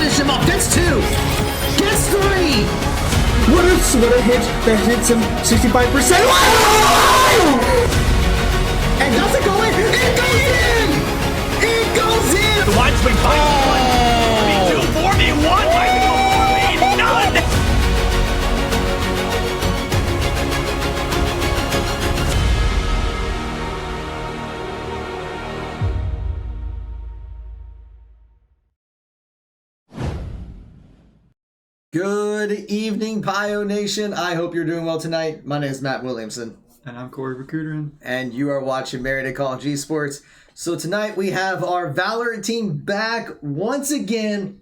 finish him off. Gets 2. Gets 3. What a hit that hits him 65%. Wow! And does it go in? It goes in! It goes in! The wideswing fight. 1v2, 4v1. Bicycle 4v none. Good evening, Pio Nation. I hope you're doing well tonight. My name is Matt Williamson. And I'm Corey Recruiterin. And you are watching Marietta College Esports. So tonight we have our Valorant team back once again,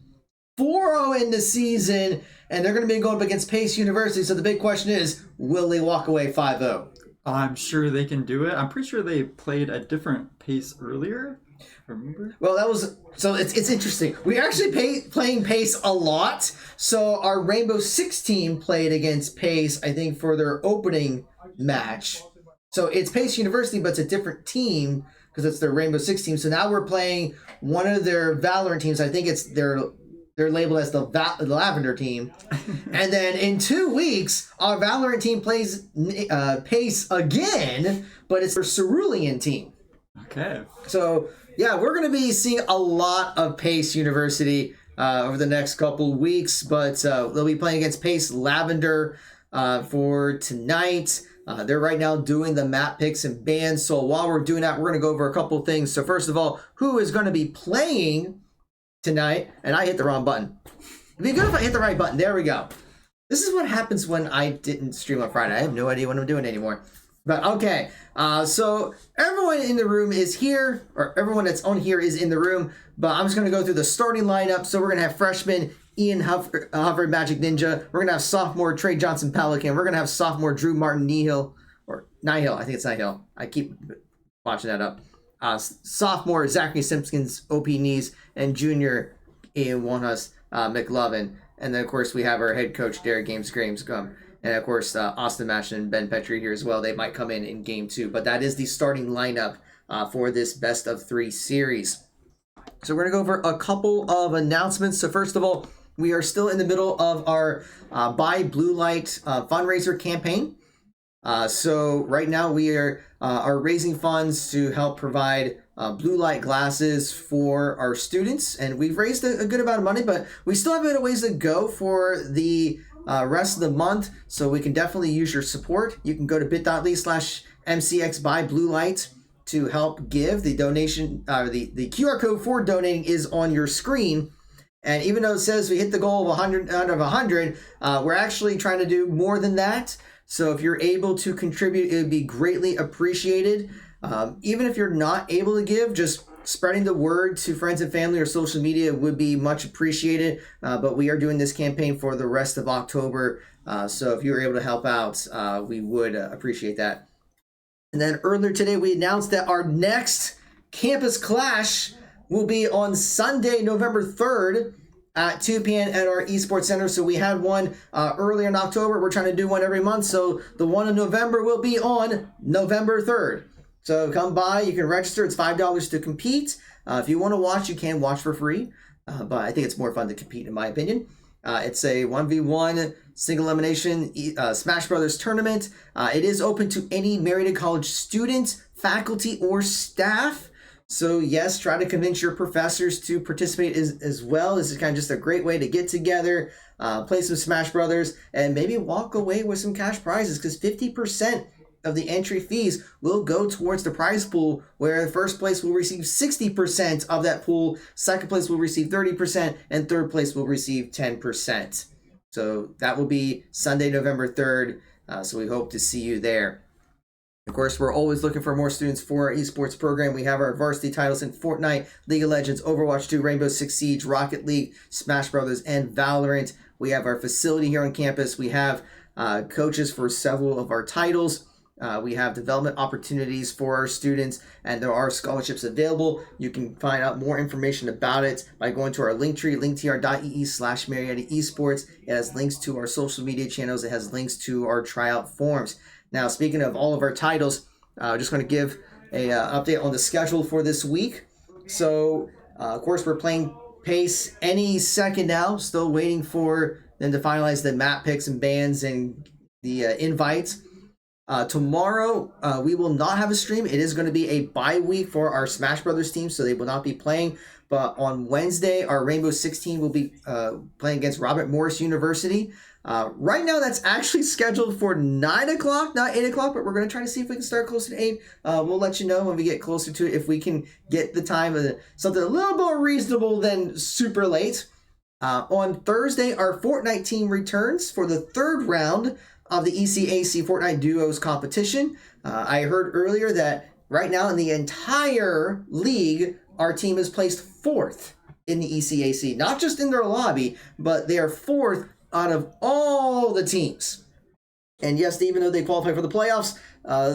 4-0 in the season, and they're going to be going up against Pace University. So the big question is, will they walk away 5-0? I'm sure they can do it. I'm pretty sure they played a different pace earlier. Remember? Well, it's interesting. We're actually playing Pace a lot. So our Rainbow Six team played against Pace, I think, for their opening match. So it's Pace University, but it's a different team because it's their Rainbow Six team. So now we're playing one of their Valorant teams. I think they're labeled as the Lavender team. And then in 2 weeks, our Valorant team plays Pace again, but it's their Cerulean team. Okay. So yeah, we're going to be seeing a lot of Pace University over the next couple weeks, but they'll be playing against Pace Lavender for tonight. They're right now doing the map picks and bans. So while we're doing that, we're going to go over a couple things. So first of all, who is going to be playing tonight? And I hit the wrong button. It'd be good if I hit the right button. There we go. This is what happens when I didn't stream on Friday. I have no idea what I'm doing anymore. But okay, so everyone in the room is here, or everyone that's on here is in the room, but I'm just going to go through the starting lineup. So we're going to have freshman Ian Hufford Magic Ninja. We're going to have sophomore Trey Johnson Pelican. We're going to have sophomore Drew Martin Nihil, or Nihil, I think it's Nihil. I keep watching that up. Sophomore Zachary Simpkins OP Knees, and junior Ian Wanhus McLovin. And then, of course, we have our head coach, Derek Games Grames. And, of course, Austin Mash and Ben Petrie here as well. They might come in game 2. But that is the starting lineup for this best of 3 series. So we're going to go over a couple of announcements. So first of all, we are still in the middle of our Buy Blue Light fundraiser campaign. So right now we are raising funds to help provide blue light glasses for our students. And we've raised a good amount of money, but we still have a bit of ways to go for the rest of the month, so we can definitely use your support. You can go to bit.ly/MCXBuyBlueLight to help give. The donation, the QR code for donating is on your screen. And even though it says we hit the goal of 100 out of 100, we're actually trying to do more than that. So if you're able to contribute, it would be greatly appreciated. Even if you're not able to give, just spreading the word to friends and family or social media would be much appreciated. But we are doing this campaign for the rest of October. So if you're able to help out, we would appreciate that. And then earlier today, we announced that our next campus clash will be on Sunday, November 3rd at 2 p.m. at our Esports Center. So we had one earlier in October. We're trying to do one every month. So the one in November will be on November 3rd. So come by, you can register. It's $5 to compete. If you want to watch, you can watch for free. But I think it's more fun to compete, in my opinion. It's a 1v1 single elimination Smash Brothers tournament. It is open to any Marietta College student, faculty, or staff. So yes, try to convince your professors to participate as well. This is kind of just a great way to get together, play some Smash Brothers, and maybe walk away with some cash prizes, because 50% of the entry fees will go towards the prize pool, where first place will receive 60% of that pool, second place will receive 30%, and third place will receive 10%. So that will be Sunday, November 3rd. So we hope to see you there. Of course, we're always looking for more students for our esports program. We have our varsity titles in Fortnite, League of Legends, Overwatch 2, Rainbow Six Siege, Rocket League, Smash Brothers, and Valorant. We have our facility here on campus. We have coaches for several of our titles. We have development opportunities for our students, and there are scholarships available. You can find out more information about it by going to our Linktree, linktr.ee/Marietta Esports. It has links to our social media channels. It has links to our tryout forms. Now, speaking of all of our titles, I'm just going to give an update on the schedule for this week. So, of course, we're playing pace any second now. Still waiting for them to finalize the map picks and bans and the invites. Tomorrow, we will not have a stream. It is going to be a bye week for our Smash Brothers team, so they will not be playing. But on Wednesday, our Rainbow 16 will be playing against Robert Morris University. Right now, that's actually scheduled for 9 o'clock, not 8 o'clock, but we're going to try to see if we can start closer to 8. We'll let you know when we get closer to it if we can get the time of something a little more reasonable than super late. On Thursday, our Fortnite team returns for the third round of the ECAC Fortnite Duos competition. I heard earlier that right now in the entire league, our team is placed 4th in the ECAC. Not just in their lobby, but they are 4th out of all the teams. And yes, even though they qualify for the playoffs,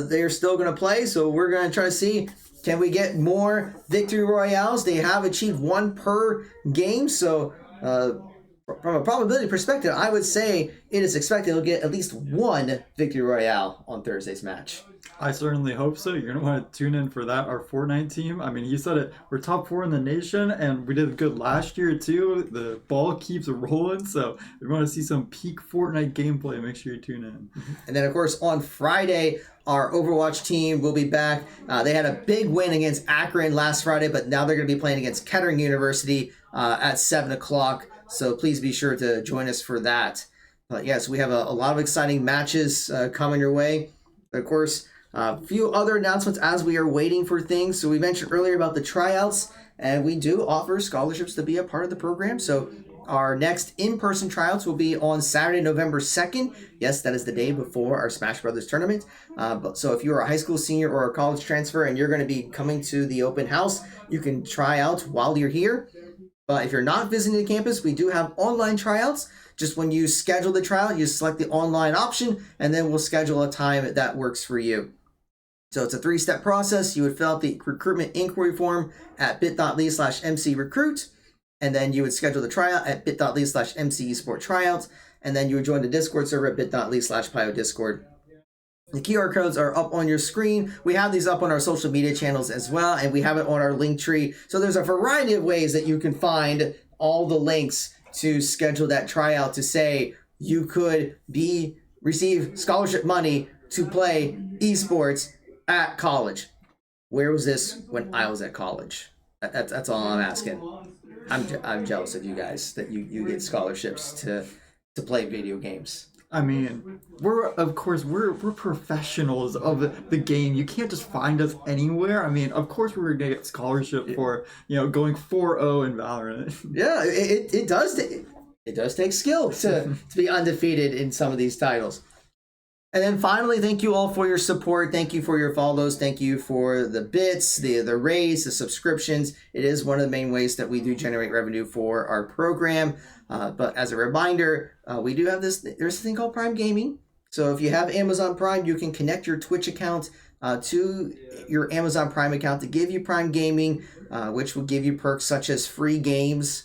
they're still going to play. So we're going to try to see, can we get more victory royales? They have achieved 1 per game. So from a probability perspective, I would say it is expected they'll get at least 1 victory royale on Thursday's match. I certainly hope so. You're going to want to tune in for that, our Fortnite team. I mean, you said it. We're top 4 in the nation, and we did good last year, too. The ball keeps rolling, so if you want to see some peak Fortnite gameplay, make sure you tune in. And then, of course, on Friday, our Overwatch team will be back. They had a big win against Akron last Friday, but now they're going to be playing against Kettering University at 7 o'clock. So please be sure to join us for that. But yes, we have a lot of exciting matches coming your way. Of course, a few other announcements as we are waiting for things. So we mentioned earlier about the tryouts, and we do offer scholarships to be a part of the program. So our next in-person tryouts will be on Saturday, November 2nd. Yes, that is the day before our Smash Brothers tournament. So if you're a high school senior or a college transfer and you're going to be coming to the open house, you can try out while you're here. But if you're not visiting the campus, we do have online tryouts. Just when you schedule the tryout, you select the online option, and then we'll schedule a time that works for you. So it's a 3-step process. You would fill out the recruitment inquiry form at bit.ly/mcrecruit, and then you would schedule the tryout at bit.ly/mcesporttryouts, and then you would join the Discord server at bit.ly/pyodiscord. The QR codes are up on your screen. We have these up on our social media channels as well, and we have it on our link tree. So there's a variety of ways that you can find all the links to schedule that tryout to say you could receive scholarship money to play esports at college. Where was this when I was at college? That's all I'm asking. I'm jealous of you guys that you get scholarships to play video games. I mean, we're professionals of the game. You can't just find us anywhere. I mean, of course we're gonna get scholarship for going 4-0 in Valorant. Yeah, it does take skill to be undefeated in some of these titles. And then finally, thank you all for your support. Thank you for your follows. Thank you for the bits, the raise, the subscriptions. It is one of the main ways that we do generate revenue for our program. But as a reminder, we do have there's a thing called Prime Gaming. So if you have Amazon Prime, you can connect your Twitch account to your Amazon Prime account to give you Prime Gaming, which will give you perks such as free games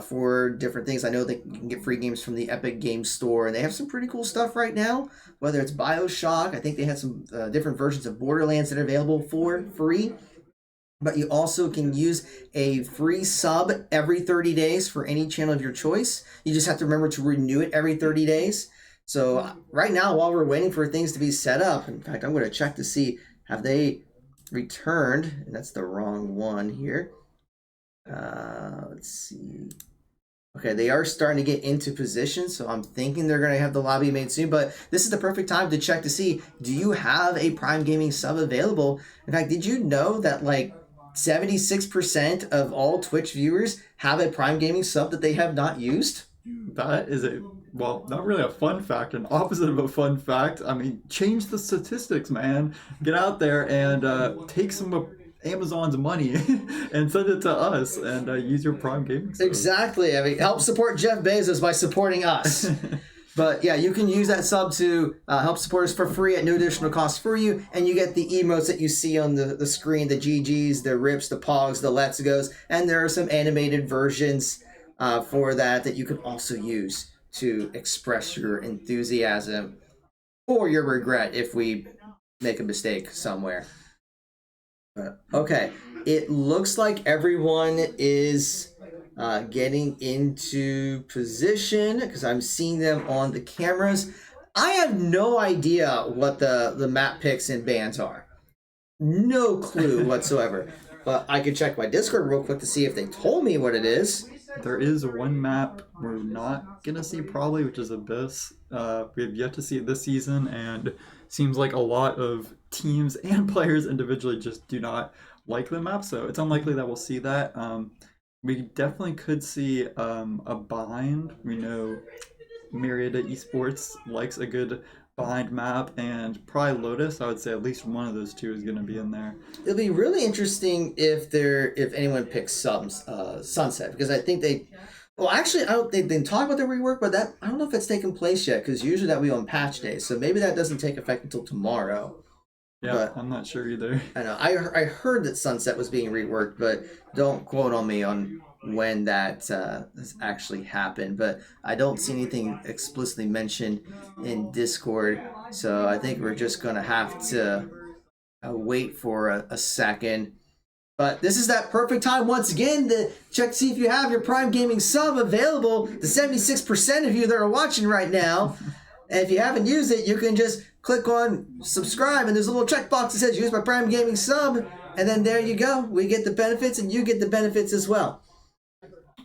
for different things. I know that you can get free games from the Epic Games Store, and they have some pretty cool stuff right now, whether it's BioShock. I think they had some different versions of Borderlands that are available for free. But you also can use a free sub every 30 days for any channel of your choice. You just have to remember to renew it every 30 days. So right now, while we're waiting for things to be set up, in fact, I'm going to check to see, have they returned? And that's the wrong one here. Let's see. Okay, they are starting to get into position, so I'm thinking they're going to have the lobby made soon, but this is the perfect time to check to see, do you have a Prime Gaming sub available? In fact, did you know that like 76% of all Twitch viewers have a Prime Gaming sub that they have not used? That is not really a fun fact, an opposite of a fun fact. I mean, change the statistics, man. Get out there and take some of Amazon's money and send it to us and use your Prime Gaming sub. Exactly. I mean, help support Jeff Bezos by supporting us. But yeah, you can use that sub to help support us for free at no additional cost for you, and you get the emotes that you see on the screen, the GGs, the rips, the pogs, the let's goes, and there are some animated versions for that you can also use to express your enthusiasm or your regret if we make a mistake somewhere. Okay, it looks like everyone is getting into position because I'm seeing them on the cameras. I have no idea what the map picks and bans are. No clue whatsoever. But I can check my Discord real quick to see if they told me what it is. There is one map we're not gonna see probably, which is Abyss. We have yet to see it this season, and seems like a lot of teams and players individually just do not like the map, so it's unlikely that we'll see that. We definitely could see a bind. We know Marietta Esports likes a good bind map, and probably Lotus. I would say at least one of those two is going to be in there. It'll be really interesting if anyone picks Sunset, because I think they. Well, actually, I don't think they talk about the rework, but I don't know if it's taken place yet, because usually that we on patch day, so maybe that doesn't take effect until tomorrow. Yeah, but I'm not sure either. I know. I heard that Sunset was being reworked, but don't quote on me on when that has actually happened. But I don't see anything explicitly mentioned in Discord, so I think we're just going to have to wait for a second. But this is that perfect time once again to check to see if you have your Prime Gaming sub available. The 76% of you that are watching right now. And if you haven't used it, you can just click on subscribe, and there's a little checkbox that says use my Prime Gaming sub, and then there you go. We get the benefits, and you get the benefits as well.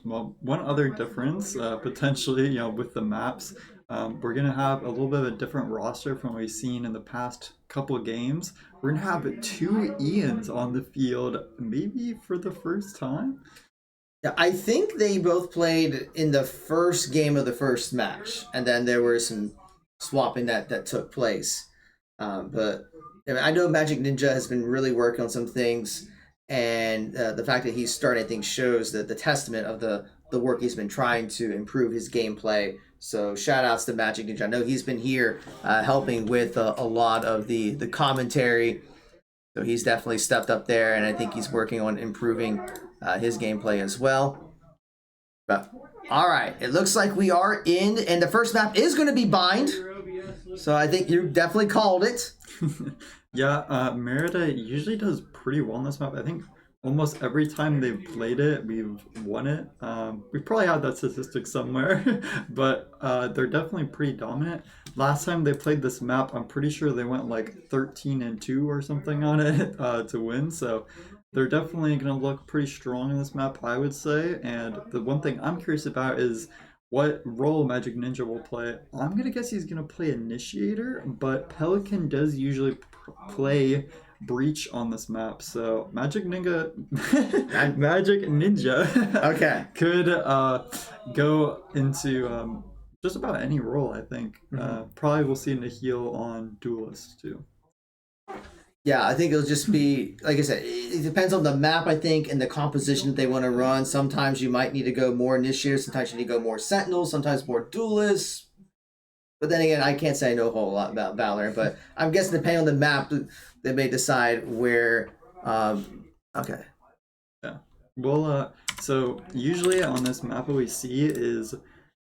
Well, one other difference, potentially, with the maps, we're going to have a little bit of a different roster from what we've seen in the past couple of games. We're going to have 2 Ians on the field, maybe for the first time. Yeah, I think they both played in the first game of the first match, and then there were some swapping that took place. But I know Magic Ninja has been really working on some things, and the fact that he's starting, I think, shows that the testament of the work he's been trying to improve his gameplay. So shout outs to Magic Ninja. I know he's been here helping with a lot of the commentary. So he's definitely stepped up there, and I think he's working on improving his gameplay as well. But all right, it looks like we are in, and the first map is going to be Bind. So I think you definitely called it. Yeah, Merida usually does pretty well on this map. I think almost every time they've played it, we've won it. We probably had that statistic somewhere, but they're definitely pretty dominant. Last time they played this map, I'm pretty sure they went like 13-2 or something on it to win. So they're definitely going to look pretty strong in this map, I would say. And the one thing I'm curious about is what role Magic Ninja will play. I'm going to guess he's going to play Initiator, but Pelican does usually play Breach on this map, so Magic Ninja Okay. could go into just about any role, I think. Probably we'll see Nihil on Duelist too. Yeah, I think it'll just be, like I said, it depends on the map, I think, and the composition that they want to run. Sometimes you might need to go more Initiators, sometimes you need to go more Sentinels, sometimes more Duelists. But then again, I can't say I know a whole lot about Valorant, but I'm guessing depending on the map, they may decide where, okay. Yeah. Well, so usually on this map what we see is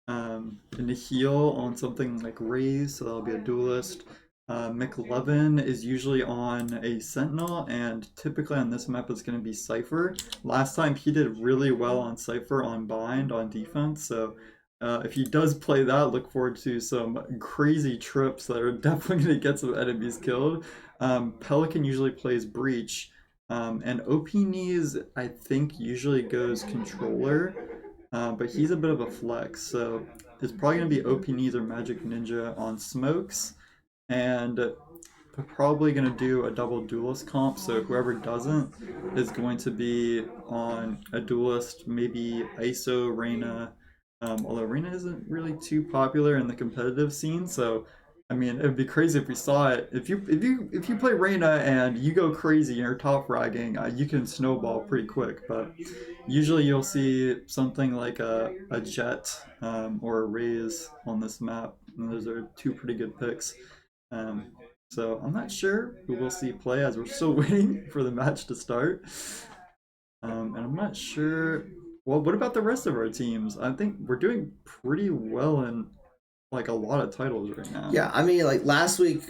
Nihil on something like Raze, so that'll be a Duelist. McLovin is usually on a Sentinel, and typically on this map it's going to be Cypher. Last time he did really well on Cypher on Bind on defense, so if he does play that, look forward to some crazy trips that are definitely going to get some enemies killed. Pelican usually plays Breach, and OP Knees I think usually goes Controller, but he's a bit of a flex, so it's probably going to be OP Knees or Magic Ninja on Smokes. And we're probably going to do a double Duelist comp, so whoever doesn't is going to be on a Duelist, maybe ISO, Reyna, although Reyna isn't really too popular in the competitive scene, so I mean, it would be crazy if we saw it. If you play Reyna and you go crazy and you're top fragging, you can snowball pretty quick, but usually you'll see something like a Jet or a Raze on this map, and those are 2 pretty good picks. So I'm not sure who we'll see play, as we're still waiting for the match to start. And I'm not sure. Well, what about the rest of our teams? I think we're doing pretty well in like a lot of titles right now. Yeah, I mean, like last week,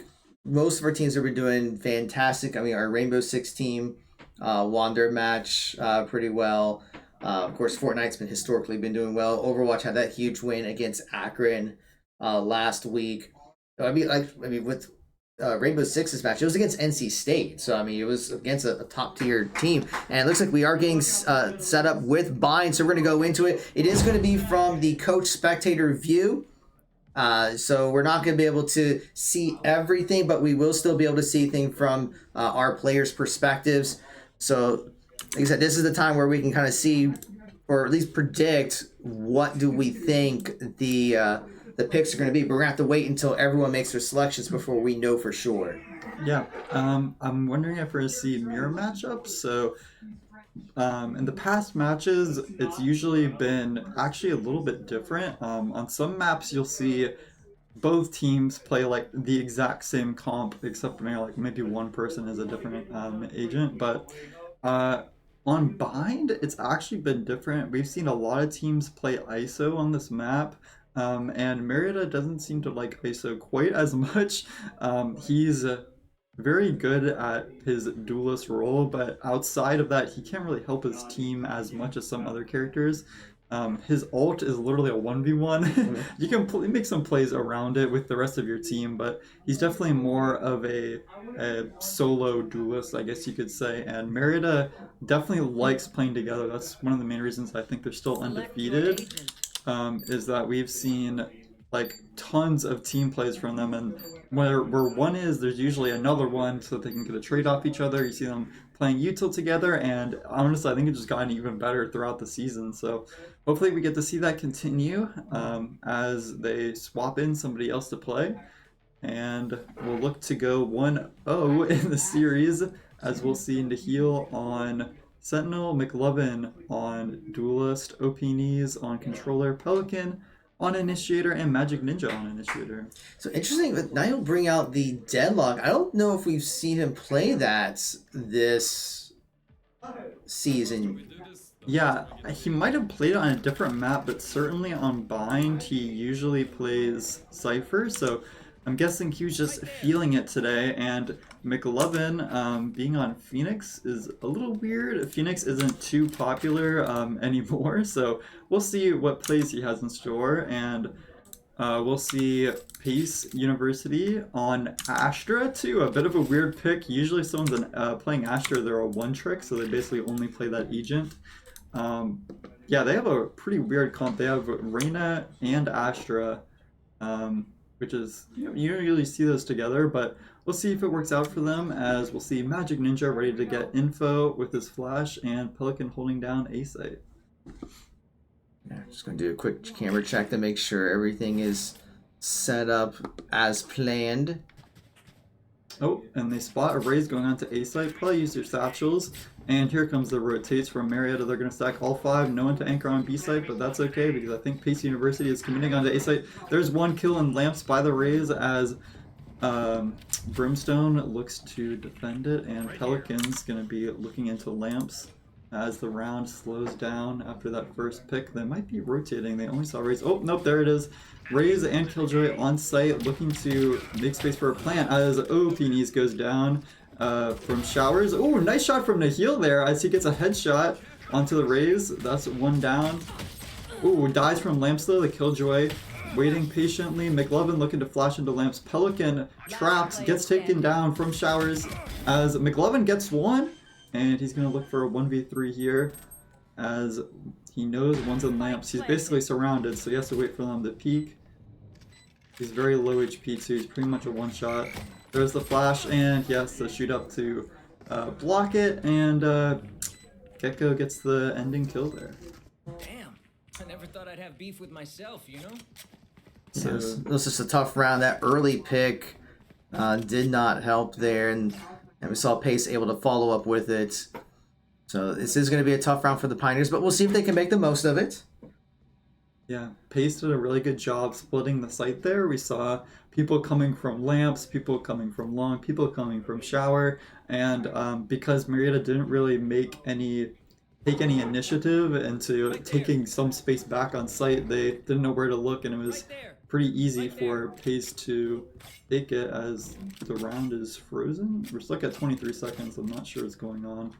most of our teams have been doing fantastic. I mean, our Rainbow Six team won their match pretty well. Of course, Fortnite's been historically been doing well. Overwatch had that huge win against Akron last week. I mean, with Rainbow Six's match, it was against NC State, so I mean, it was against a top tier team, and it looks like we are getting set up with Bind. So we're going to go into it. It is going to be from the coach spectator view. So we're not going to be able to see everything, but we will still be able to see things from our players' perspectives. So, like I said, this is the time where we can kind of see, or at least predict, what do we think the picks are going to be. But we're going to have to wait until everyone makes their selections before we know for sure. Yeah, I'm wondering if we're going to see mirror matchups. So in the past matches, it's usually been actually a little bit different. On some maps, you'll see both teams play like the exact same comp, except maybe one person is a different agent. But on Bind, it's actually been different. We've seen a lot of teams play ISO on this map. And Marietta doesn't seem to like ISO quite as much. He's very good at his duelist role, but outside of that, he can't really help his team as much as some other characters. His ult is literally a 1v1. You can make some plays around it with the rest of your team, but he's definitely more of a solo duelist, I guess you could say. And Marietta definitely likes playing together. That's one of the main reasons I think they're still undefeated, is that we've seen like tons of team plays from them, and where one is, there's usually another one, so that they can get a trade off each other. You see them playing util together, and honestly, I think it's just gotten even better throughout the season. So hopefully we get to see that continue as they swap in somebody else to play, and we'll look to go 1-0 in the series, as we'll see Nahil on Sentinel, McLovin on Duelist, OP Knees on Controller, Pelican on Initiator, and Magic Ninja on Initiator. So interesting, but now you'll bring out the Deadlock. I don't know if we've seen him play that this season. Yeah, he might have played it on a different map, but certainly on Bind, he usually plays Cypher, so I'm guessing he was just feeling it today. And McLovin being on Phoenix is a little weird. Phoenix isn't too popular anymore, so we'll see what plays he has in store. And we'll see Pace University on Astra too. A bit of a weird pick. Usually someone's playing Astra, they're a one trick, so they basically only play that agent. Yeah, they have a pretty weird comp. They have Reyna and Astra, which is, you don't usually see those together, but we'll see if it works out for them, as we'll see Magic Ninja ready to get info with his flash, and Pelican holding down A site. Yeah, just going to do a quick camera check to make sure everything is set up as planned. Oh, and they spot a raise going on to A site. Probably use your satchels. And here comes the rotates from Marietta. They're going to stack all 5. No one to anchor on B site, but that's okay because I think Pace University is committing onto A site. There's one kill in Lamps by the raise as Brimstone looks to defend it, and Pelican's going to be looking into Lamps as the round slows down after that first pick. They might be rotating. They only saw Raze. Oh, nope, there it is. Raze and Killjoy on site looking to make space for a plant as OP Knees goes down from Showers. Oh, nice shot from Nahil there as he gets a headshot onto the Raze. That's one down. Oh, dies from Lamps though, the Killjoy. Waiting patiently. McLovin looking to flash into Lamps. Pelican trapped, gets taken down from Showers as McLovin gets one. And he's going to look for a 1v3 here as he knows one's in Lamps. He's basically surrounded, so he has to wait for them to peek. He's very low HP too. He's pretty much a one-shot. There's the flash, and he has to shoot up to block it, and Gecko gets the ending kill there. Damn, I never thought I'd have beef with myself, you know? So it was just a tough round. That early pick did not help there, and we saw Pace able to follow up with it. So this is going to be a tough round for the Pioneers, but we'll see if they can make the most of it. Yeah, Pace did a really good job splitting the site there. We saw people coming from Lamps, people coming from Long, people coming from Shower, and because Marietta didn't really take any initiative into taking some space back on site, they didn't know where to look, and it was pretty easy for Pace to take it as the round is frozen. We're stuck at 23 seconds. I'm not sure what's going on.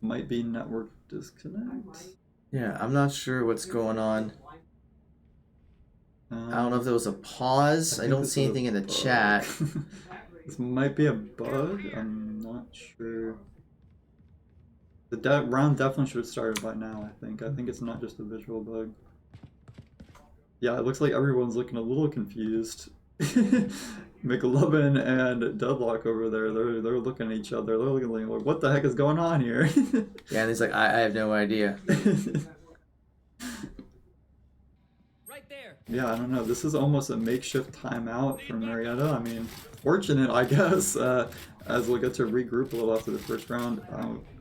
Might be network disconnect. Yeah, I'm not sure what's going on. I don't know if Um, there was a pause. I think don't this see is a anything in the bug. chat. This might be a bug. I'm not sure. The round definitely should have started by now, I think. I think it's not just a visual bug. Yeah, it looks like everyone's looking a little confused. McLovin and Deadlock over there, they're looking at each other. They're looking like, what the heck is going on here? Yeah, and he's like, I have no idea. Right there. Yeah, I don't know. This is almost a makeshift timeout for Marietta. I mean, fortunate, I guess, as we'll get to regroup a little after the first round.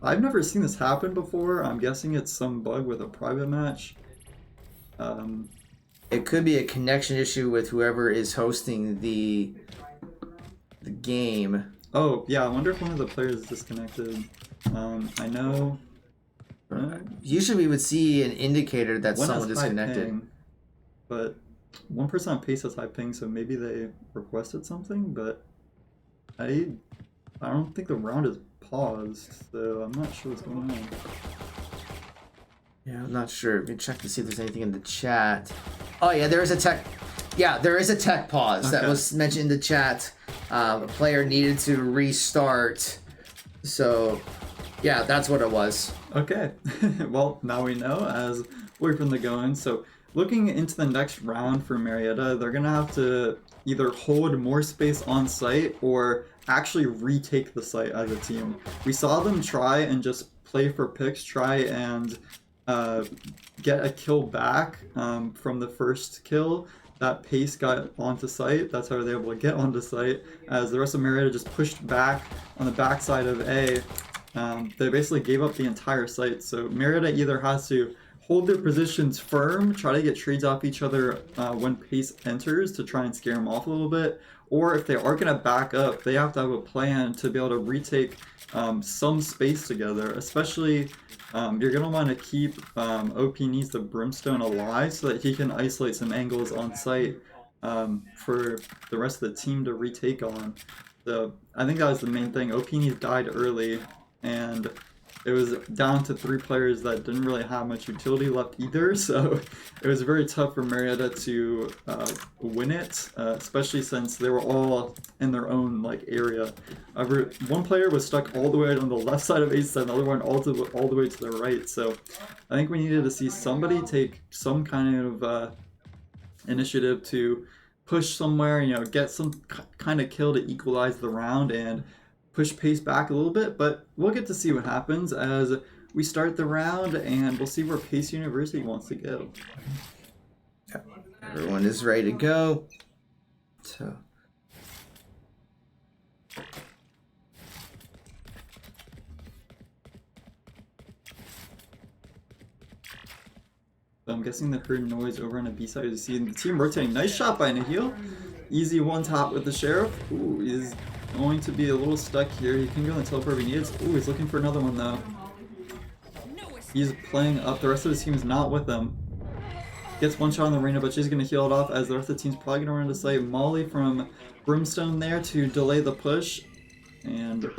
I've never seen this happen before. I'm guessing it's some bug with a private match. It could be a connection issue with whoever is hosting the game. Oh, yeah, I wonder if one of the players is disconnected. I know... Usually we would see an indicator that One someone has high disconnected. ping, but one person on pace has high ping, so maybe they requested something, but I don't think the round is paused, so I'm not sure what's going on. Yeah, I'm not sure. Let me check to see if there's anything in the chat. Oh yeah, there is a tech. Yeah, there is a tech pause that Okay. was mentioned in the chat. A player needed to restart. So, yeah, that's what it was. Okay, well, now we know as we're from the going. So looking into the next round for Marietta, they're gonna have to either hold more space on site or actually retake the site as a team. We saw them try and just play for picks, try and get a kill back from the first kill. That pace got onto site. That's how they were able to get onto site. As the rest of Marietta just pushed back on the backside of A. They basically gave up the entire site. So Marietta either has to hold their positions firm, try to get trades off each other when pace enters to try and scare them off a little bit, or if they are going to back up, they have to have a plan to be able to retake some space together. Especially, you're going to want to keep OP needs the Brimstone alive so that he can isolate some angles on site for the rest of the team to retake on. So I think that was the main thing. OP needs died early, and it was down to 3 players that didn't really have much utility left either, so it was very tough for Marietta to win it, especially since they were all in their own area. One player was stuck all the way on the left side of A7, the other one all the way to the right, so I think we needed to see somebody take some kind of initiative to push somewhere, get some kind of kill to equalize the round and push pace back a little bit, but we'll get to see what happens as we start the round, and we'll see where Pace University wants to go. Everyone is ready to go. So. So I'm guessing they heard noise over on the B side. You see the team rotating. Nice shot by Nahil. Easy one top with the Sheriff. Ooh, is going to be a little stuck here. He can go in the teleport if he needs. Ooh, he's looking for another one though. He's playing up. The rest of his team is not with him. Gets one shot on the arena, but she's going to heal it off as the rest of the team's probably going to run into site. Molly from Brimstone there to delay the push. And,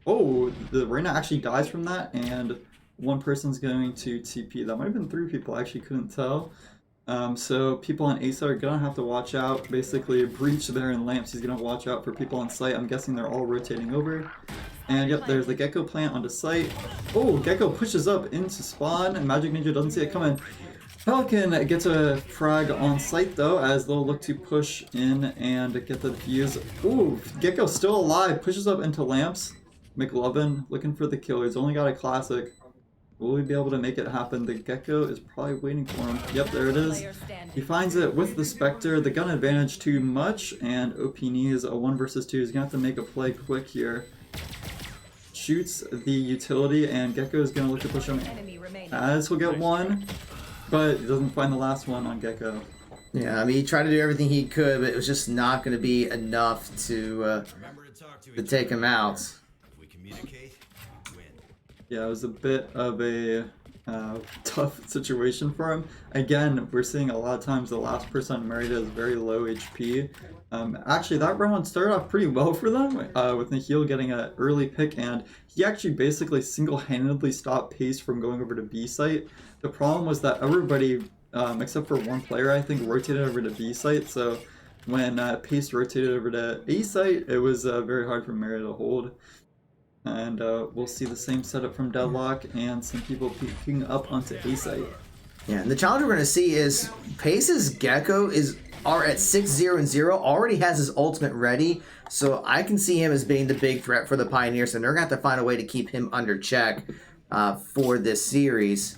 oh, the arena actually dies from that, and one person's going to TP. That might have been 3 people, I actually couldn't tell. So people on ASA are going to have to watch out. Basically, a breach there in Lamps. He's going to watch out for people on site. I'm guessing they're all rotating over. And yep, there's the Gecko plant onto site. Oh, Gecko pushes up into spawn, and Magic Ninja doesn't see it coming. Pelican gets a frag on site though, as they'll look to push in and get the defuse. Ooh, Gecko still alive, pushes up into Lamps. McLovin looking for the kill. He's only got a classic. Will we be able to make it happen? The Gecko is probably waiting for him. Yep, there it is. He finds it with the Spectre. The gun advantage too much, and OP needs a 1 versus 2. He's gonna have to make a play quick here. Shoots the utility, and Gecko is gonna look to push him as he'll get one, but he doesn't find the last one on Gecko. Yeah, I mean, he tried to do everything he could, but it was just not going to be enough to take him out. Yeah, it was a bit of a tough situation for him. Again, we're seeing a lot of times the last person on Marietta is very low HP. Actually, that round started off pretty well for them, with Nihil getting an early pick, and he actually basically single-handedly stopped Pace from going over to B site. The problem was that everybody, except for one player, I think, rotated over to B site, so when Pace rotated over to A site, it was very hard for Marietta to hold. And we'll see the same setup from Deadlock and some people peeking up onto A site. Yeah, and the challenge we're going to see is Pace's Gecko are at 6-0-0, already has his ultimate ready, so I can see him as being the big threat for the Pioneers, and they're going to have to find a way to keep him under check for this series.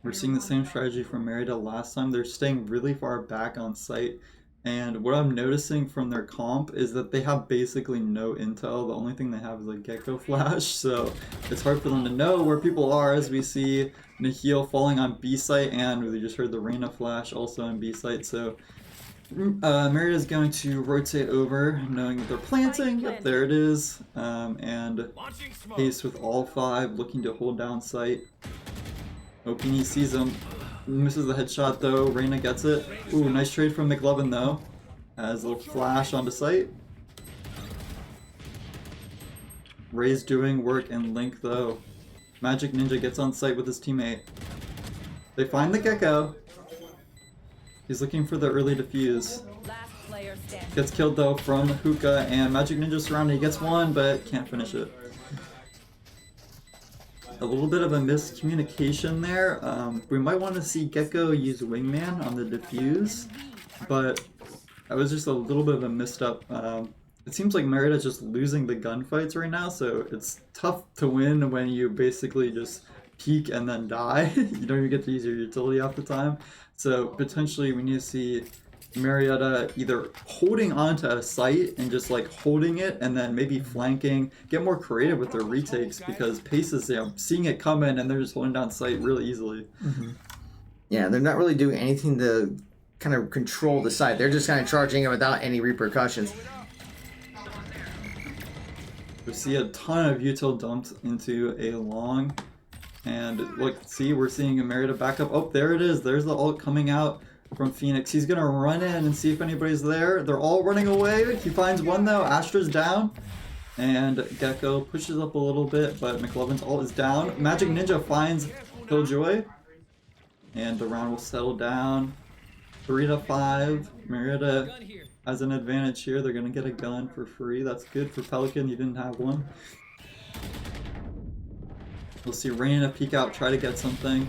We're seeing the same strategy from Marietta last time. They're staying really far back on site, and what I'm noticing from their comp is that they have basically no intel. The only thing they have is a Gecko flash, so it's hard for them to know where people are, as we see Nihil falling on B site, and we just heard the Reyna flash also on B site, so Marietta's going to rotate over, knowing that they're planting. Yep, there it is. And Pace with all 5, looking to hold down site. Opini sees him, misses the headshot though. Reyna gets it. Ooh, nice trade from McLovin though. Has a little flash onto site. Ray's doing work, and Link though. Magic Ninja gets on site with his teammate. They find the Gecko. He's looking for the early defuse. Gets killed though from Hookah, and Magic Ninja surrounded. He gets one, but can't finish it. A little bit of a miscommunication there. We might want to see Gecko use Wingman on the defuse, but that was just a little bit of a missed up. It seems like Marietta's just losing the gunfights right now, so it's tough to win when you basically just peek and then die. You don't even get to use your utility half the time. So potentially we need to see Marietta either holding onto a site and just like holding it, and then maybe flanking, get more creative with their retakes, because Pace is seeing it coming and they're just holding down site really easily. Mm-hmm. Yeah, they're not really doing anything to kind of control the site. They're just kind of charging it without any repercussions. We see a ton of util dumped into a long, and look, see, we're seeing a Marietta back up. Oh, there it is. There's the ult coming out from Phoenix. He's gonna run in and see if anybody's there. They're all running away. He finds one though. Astra's down, and Gecko pushes up a little bit, but McLovin's ult is down. Magic Ninja finds Killjoy, and the round will settle down. 3-5. Marietta has an advantage here. They're gonna get a gun for free. That's good for Pelican. He didn't have one. We'll see Reyna peek out, try to get something.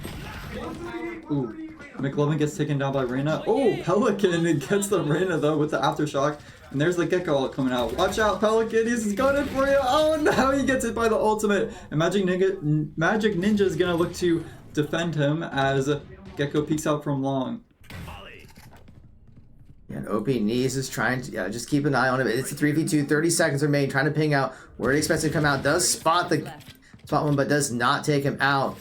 Ooh. McLovin gets taken down by Reyna. Oh, Pelican gets the Reyna though with the aftershock. And there's the Gecko ult coming out. Watch out, Pelican, he's gunning for you. Oh no, he gets hit by the ultimate. And Magic Ninja is gonna look to defend him as Gecko peeks out from long. And OP Knees is trying to just keep an eye on it. It's a 3v2, 30 seconds remain, trying to ping out where he expects to come out. Does spot one, but does not take him out.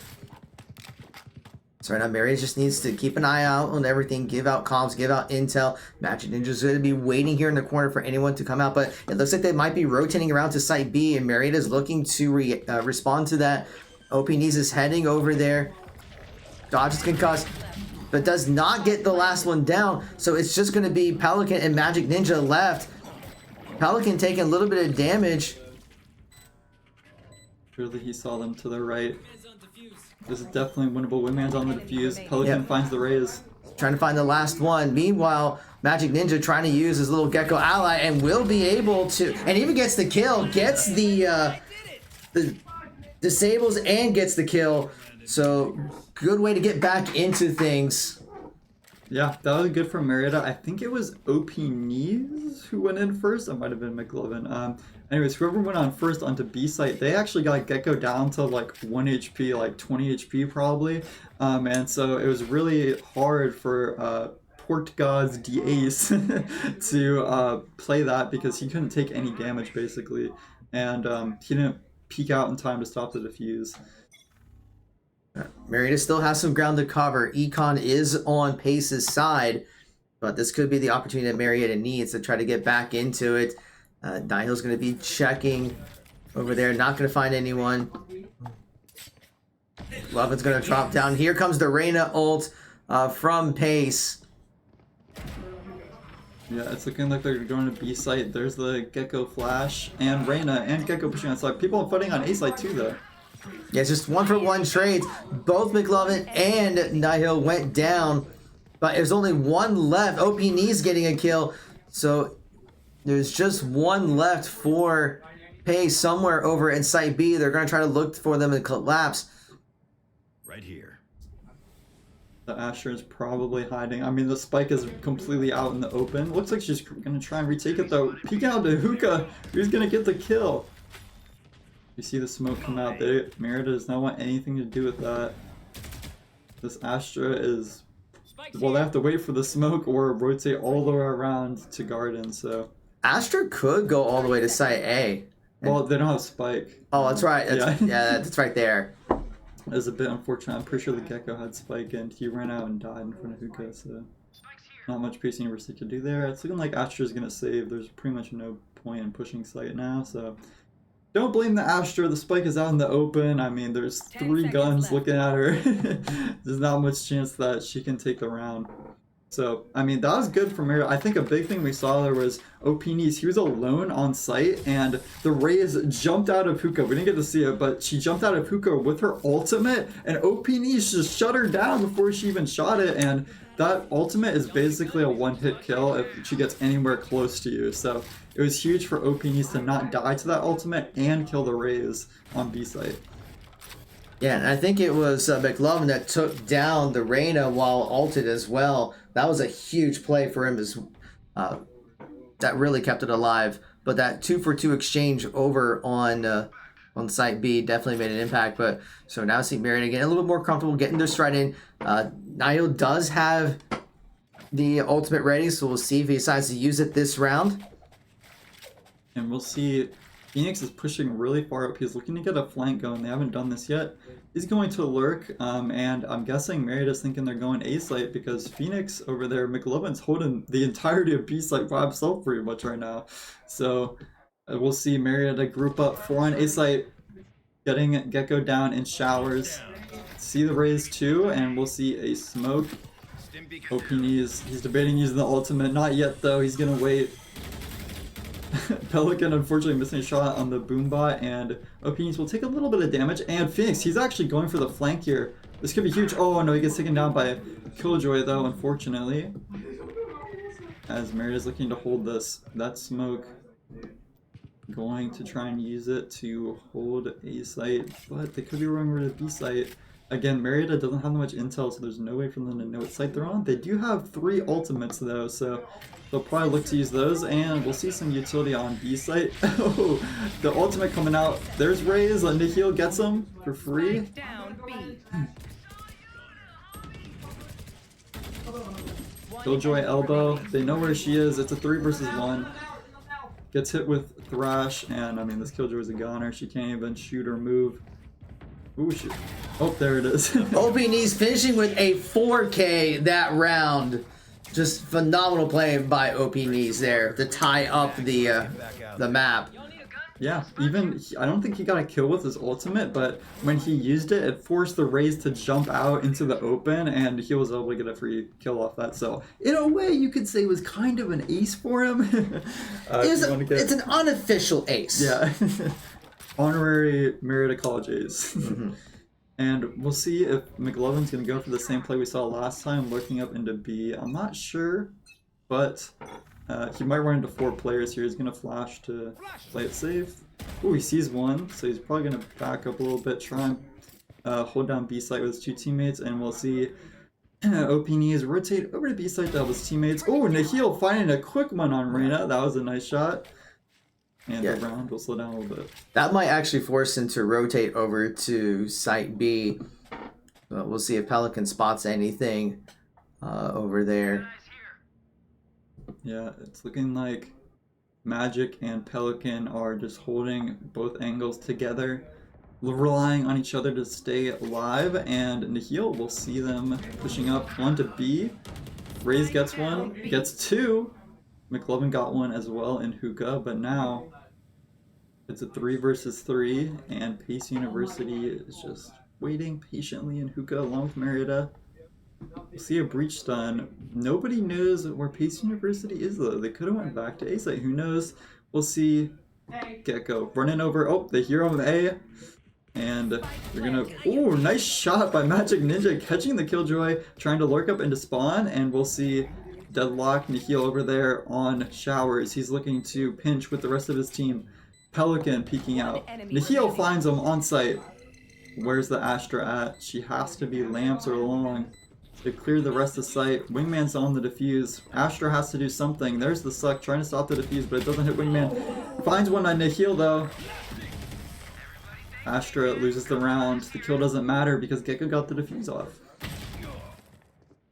So right now, Marietta just needs to keep an eye out on everything, give out comms, give out intel. Magic Ninja's going to be waiting here in the corner for anyone to come out, but it looks like they might be rotating around to Site B, and Marietta's looking to respond to that. OP Knees is heading over there. Dodges concussed, but does not get the last one down, so it's just going to be Pelican and Magic Ninja left. Pelican taking a little bit of damage. Surely he saw them to the right. This is definitely winnable. Wingman's on the defuse. Pelican finds the raise. Trying to find the last one. Meanwhile, Magic Ninja trying to use his little Gecko ally and will be able to, and even gets the kill, gets the disables and gets the kill. So good way to get back into things. Yeah, that was good from Marietta. I think it was OP Knees who went in first. It might have been McLovin. Anyways, whoever went on first onto B site, they actually got Gecko down to like 1 HP, like 20 HP probably. And so it was really hard for Port God's D-Ace to play that, because he couldn't take any damage basically. And he didn't peek out in time to stop the defuse. Marietta still has some ground to cover. Econ is on Pace's side, but this could be the opportunity that Marietta needs to try to get back into it. Nihil's going to be checking over there, not going to find anyone. Lovin's gonna drop down. Here comes the Reyna ult from Pace. Yeah, it's looking like they're going to B site. There's the Gecko flash and Reyna and Gecko pushing on side. People are fighting on A site too, though. Yeah, it's just 1-for-1 trades. Both McLovin and Nihil went down, but there's only one left. OP Knees getting a kill, so there's just one left for Pace somewhere over in site B. They're going to try to look for them and collapse. Right here. The Asher is probably hiding. I mean, the Spike is completely out in the open. Looks like she's going to try and retake it, though. Peek out to Hookah, who's going to get the kill. You see the smoke come out there. Marietta does not want anything to do with that. This Astra is... Well, they have to wait for the smoke or rotate all the way around to Garden, so... Astra could go all the way to site A. Well, they don't have Spike. Oh, that's right. That's, yeah, that's right there. It's a bit unfortunate. I'm pretty sure the Gecko had Spike and he ran out and died in front of Hookah, so... Not much Pace University could do there. It's looking like Astra's gonna save. There's pretty much no point in pushing site now, so... Don't blame the Astra. The Spike is out in the open. I mean, there's 3 guns looking at her. There's not much chance that she can take the round. So, I mean, that was good for Marietta. I think a big thing we saw there was OP Knees. He was alone on site, and the Raze jumped out of Hookah. We didn't get to see it, but she jumped out of Hookah with her ultimate, and OP Knees just shut her down before she even shot it, and that ultimate is basically a one-hit kill if she gets anywhere close to you. So it was huge for OP Knees to not die to that ultimate and kill the Raze on B site. Yeah, and I think it was McLovin that took down the Reyna while ulted as well. That was a huge play for him. That really kept it alive. But that 2-for-2 exchange over on site B definitely made an impact. But so now see Marietta getting a little bit more comfortable, getting their stride in. Nio does have the ultimate ready, so we'll see if he decides to use it this round. And we'll see. Phoenix is pushing really far up. He's looking to get a flank going. They haven't done this yet. He's going to lurk, and I'm guessing Marietta's thinking they're going A site because Phoenix over there, McLovin's holding the entirety of B site by himself pretty much right now. So we'll see Marietta group up 4 on A site, getting Gecko down in showers. See the Raze too, and we'll see a smoke. OP Knees, he's debating using the ultimate. Not yet though, he's gonna wait. Pelican unfortunately missing a shot on the boombot, and OP Knees will take a little bit of damage. And Phoenix, he's actually going for the flank here. This could be huge. Oh no, he gets taken down by Killjoy though, unfortunately. As Marietta's looking to hold this, that smoke. Going to try and use it to hold A site, but they could be running over to B site. Again, Marietta doesn't have that much intel, so there's no way for them to know what site they're on. They do have 3 ultimates though, so they'll probably look to use those, and we'll see some utility on B site. Oh, the ultimate coming out. There's Raze, Nihil gets him for free. Killjoy elbow. They know where she is. It's a 3 versus 1. Gets hit with Thrash, and I mean, this Killjoy is a goner. She can't even shoot or move. Ooh, shoot. Oh, there it is. OP Knees finishing with a 4K that round. Just phenomenal play by OP Knees there to tie up the map. Yeah, even, I don't think he got a kill with his ultimate, but when he used it, it forced the Raze to jump out into the open, and he was able to get a free kill off that. So, in a way, you could say it was kind of an ace for him. It's an unofficial ace. Yeah. Honorary Marietta College ace. Mm-hmm. And we'll see if McLovin's going to go for the same play we saw last time, lurking up into B. I'm not sure, but he might run into 4 players here. He's going to flash to play it safe. Ooh, he sees one, so he's probably going to back up a little bit, try and hold down B site with his 2 teammates, and we'll see OP Knees rotate over to B site to help his teammates. Oh, Nihil finding a quick one on Reyna. That was a nice shot. And the round will slow down a little bit. That might actually force him to rotate over to site B. But we'll see if Pelican spots anything over there. Yeah, it's looking like Magic and Pelican are just holding both angles together, relying on each other to stay alive, and Nihil will see them pushing up 1 to B. Raze gets 1, gets 2. McLovin got 1 as well in Hookah, but now it's a 3 versus 3, and Pace University is just waiting patiently in hookah along with Marietta. We'll see a breach stun. Nobody knows where Pace University is though. They could have went back to A site. Who knows? We'll see. Gecko running over. Oh, the hero of A. And we're gonna. Oh, nice shot by Magic Ninja catching the Killjoy, trying to lurk up into spawn. And we'll see Deadlock Nihil over there on Showers. He's looking to pinch with the rest of his team. Pelican peeking out. Nihil finds him on site. Where's the Astra at? She has to be Lamps or Long. They cleared the rest of the site. Wingman's on the defuse. Astra has to do something. There's the Suck trying to stop the defuse, but it doesn't hit Wingman. Finds one on Nihil though. Astra loses the round. The kill doesn't matter because Gecko got the defuse off.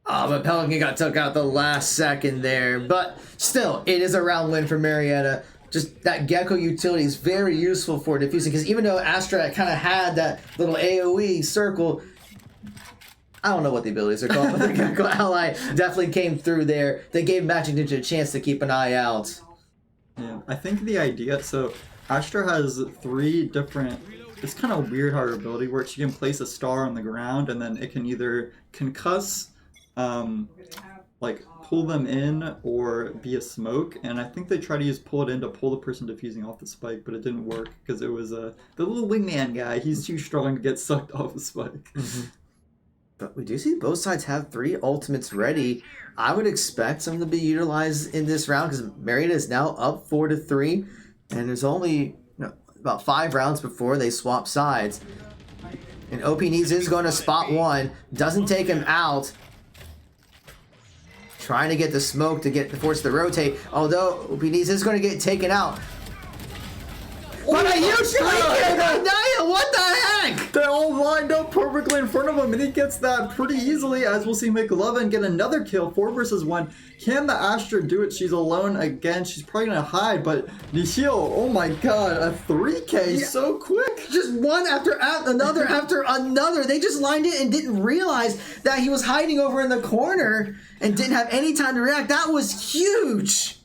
Oh, but Pelican got took out the last second there. But still, it is a round win for Marietta. Just that Gecko utility is very useful for defusing because even though Astra kind of had that little AoE circle, I don't know what the abilities are called, but the Gecko ally definitely came through there. They gave Magic Ninja a chance to keep an eye out. Yeah, I think the idea, so Astra has 3 different, it's kind of weird how her ability works. You can place a star on the ground and then it can either concuss, like pull them in or be a smoke. And I think they try to use pull it in to pull the person defusing off the spike, but it didn't work because it was the little wingman guy. He's too strong to get sucked off the spike. Mm-hmm. But we do see both sides have 3 ultimates ready. I would expect some to be utilized in this round because Marietta is now up 4-3, and there's only about 5 rounds before they swap sides. And OP Needs is going to spot one, doesn't take him out. Trying to get the smoke to get the force to rotate, although OP Needs is going to get taken out. What a huge strike! What the heck? They're all lined up perfectly in front of him, and he gets that pretty easily, as we'll see McLovin get another kill, 4 versus 1. Can the Astra do it? She's alone again. She's probably gonna hide, but Nihil, oh my god, a 3K so quick. Just one after another after another. They just lined it and didn't realize that he was hiding over in the corner and didn't have any time to react. That was huge.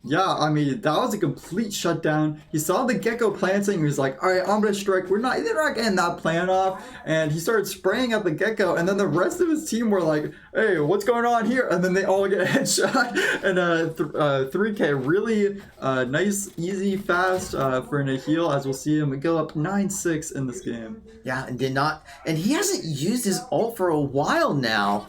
Yeah, I mean, that was a complete shutdown. He saw the Gecko planting, he was like, alright, I'm gonna strike. They're not getting that plan off. And he started spraying at the Gecko, and then the rest of his team were like, hey, what's going on here? And then they all get a headshot. And 3K, really nice, easy, fast for Nihil, as we'll see him go up 9-6 in this game. Yeah, and he hasn't used his ult for a while now.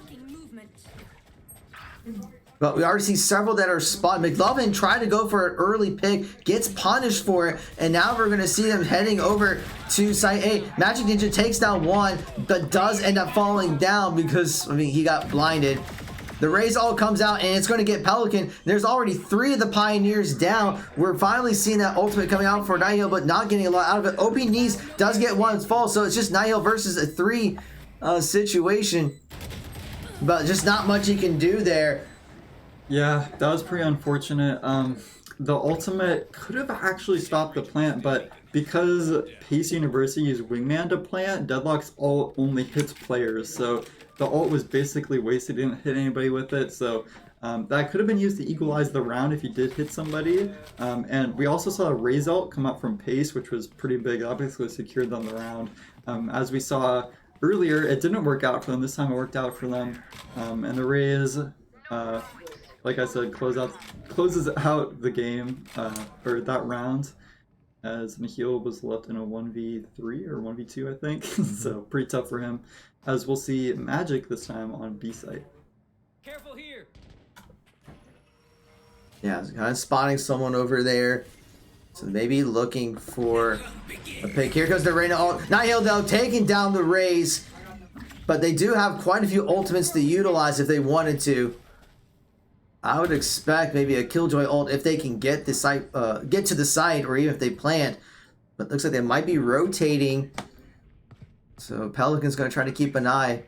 But we already see several that are spotted. McLovin tried to go for an early pick, gets punished for it, and now we're going to see them heading over to Site A. Magic Ninja takes down one, but does end up falling down because, I mean, he got blinded. The raise all comes out, and it's going to get Pelican. There's already 3 of the Pioneers down. We're finally seeing that ultimate coming out for Nihil, but not getting a lot out of it. OP Knees does get one fall, so it's just Nihil versus a 3 situation. But just not much he can do there. Yeah, that was pretty unfortunate. The ultimate could have actually stopped the plant, but because Pace University used Wingman to plant, Deadlock's ult only hits players, so the ult was basically wasted. He didn't hit anybody with it, so that could have been used to equalize the round if he did hit somebody. And we also saw a Raze ult come up from Pace, which was pretty big. Obviously secured them the round. As we saw earlier, it didn't work out for them. This time it worked out for them. And the Raze, like I said, closes out the game, or that round, as Nihil was left in a 1v3 or 1v2, I think. So pretty tough for him. As we'll see Magic this time on B site. Careful here. Yeah, kind of spotting someone over there. So maybe looking for a pick. Here goes the Reina ult. Nihil though taking down the Raze, but they do have quite a few ultimates to utilize if they wanted to. I would expect maybe a Killjoy ult if they can get the site, get to the site, or even if they plant. But it looks like they might be rotating. So Pelican's going to try to keep an eye.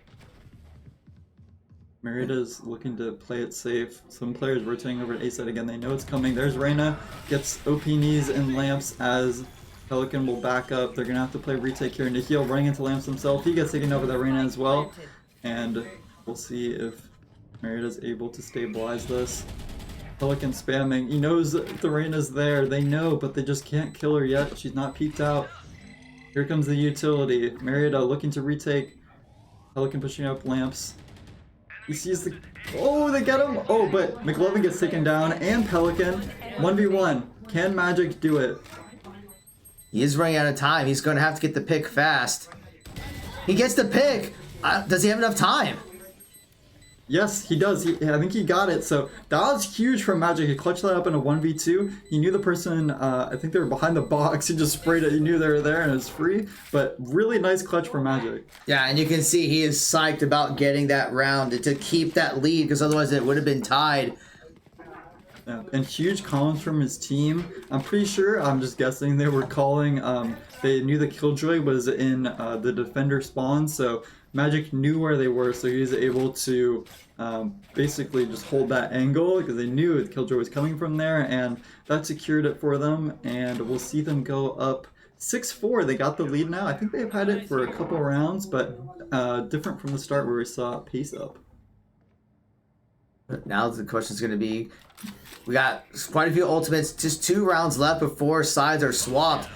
Marietta's looking to play it safe. Some players rotating over to A side again. They know it's coming. There's Reina. Gets OP knees and lamps as Pelican will back up. They're going to have to play retake here. Nihil running into lamps himself. He gets taken over that Reina as well. And we'll see if Marietta's able to stabilize this. Pelican spamming. He knows the Reina's there. They know, but they just can't kill her yet. She's not peeked out. Here comes the utility. Marietta looking to retake. Pelican pushing up lamps. He sees the... Oh, they get him! Oh, but McLovin gets taken down, and Pelican. 1v1. Can Magic do it? He is running out of time. He's going to have to get the pick fast. He gets the pick! Does he have enough time? Yes, he does. I think he got it. So that was huge from Magic. He clutched that up in a 1v2. He knew the person, I think they were behind the box. He just sprayed it. He knew they were there and it was free. But really nice clutch for Magic. Yeah, and you can see he is psyched about getting that round to keep that lead, because otherwise it would have been tied. Yeah, and huge columns from his team. I'm pretty sure, I'm just guessing, they were calling, they knew the Killjoy was in the defender spawn, so Magic knew where they were, so he was able to basically just hold that angle, because they knew the Killjoy was coming from there, and that secured it for them, and we'll see them go up 6-4. They got the lead now. I think they've had it for a couple rounds, but different from the start where we saw it pace up. Now the question is going to be, we got quite a few ultimates, just 2 rounds left before sides are swapped,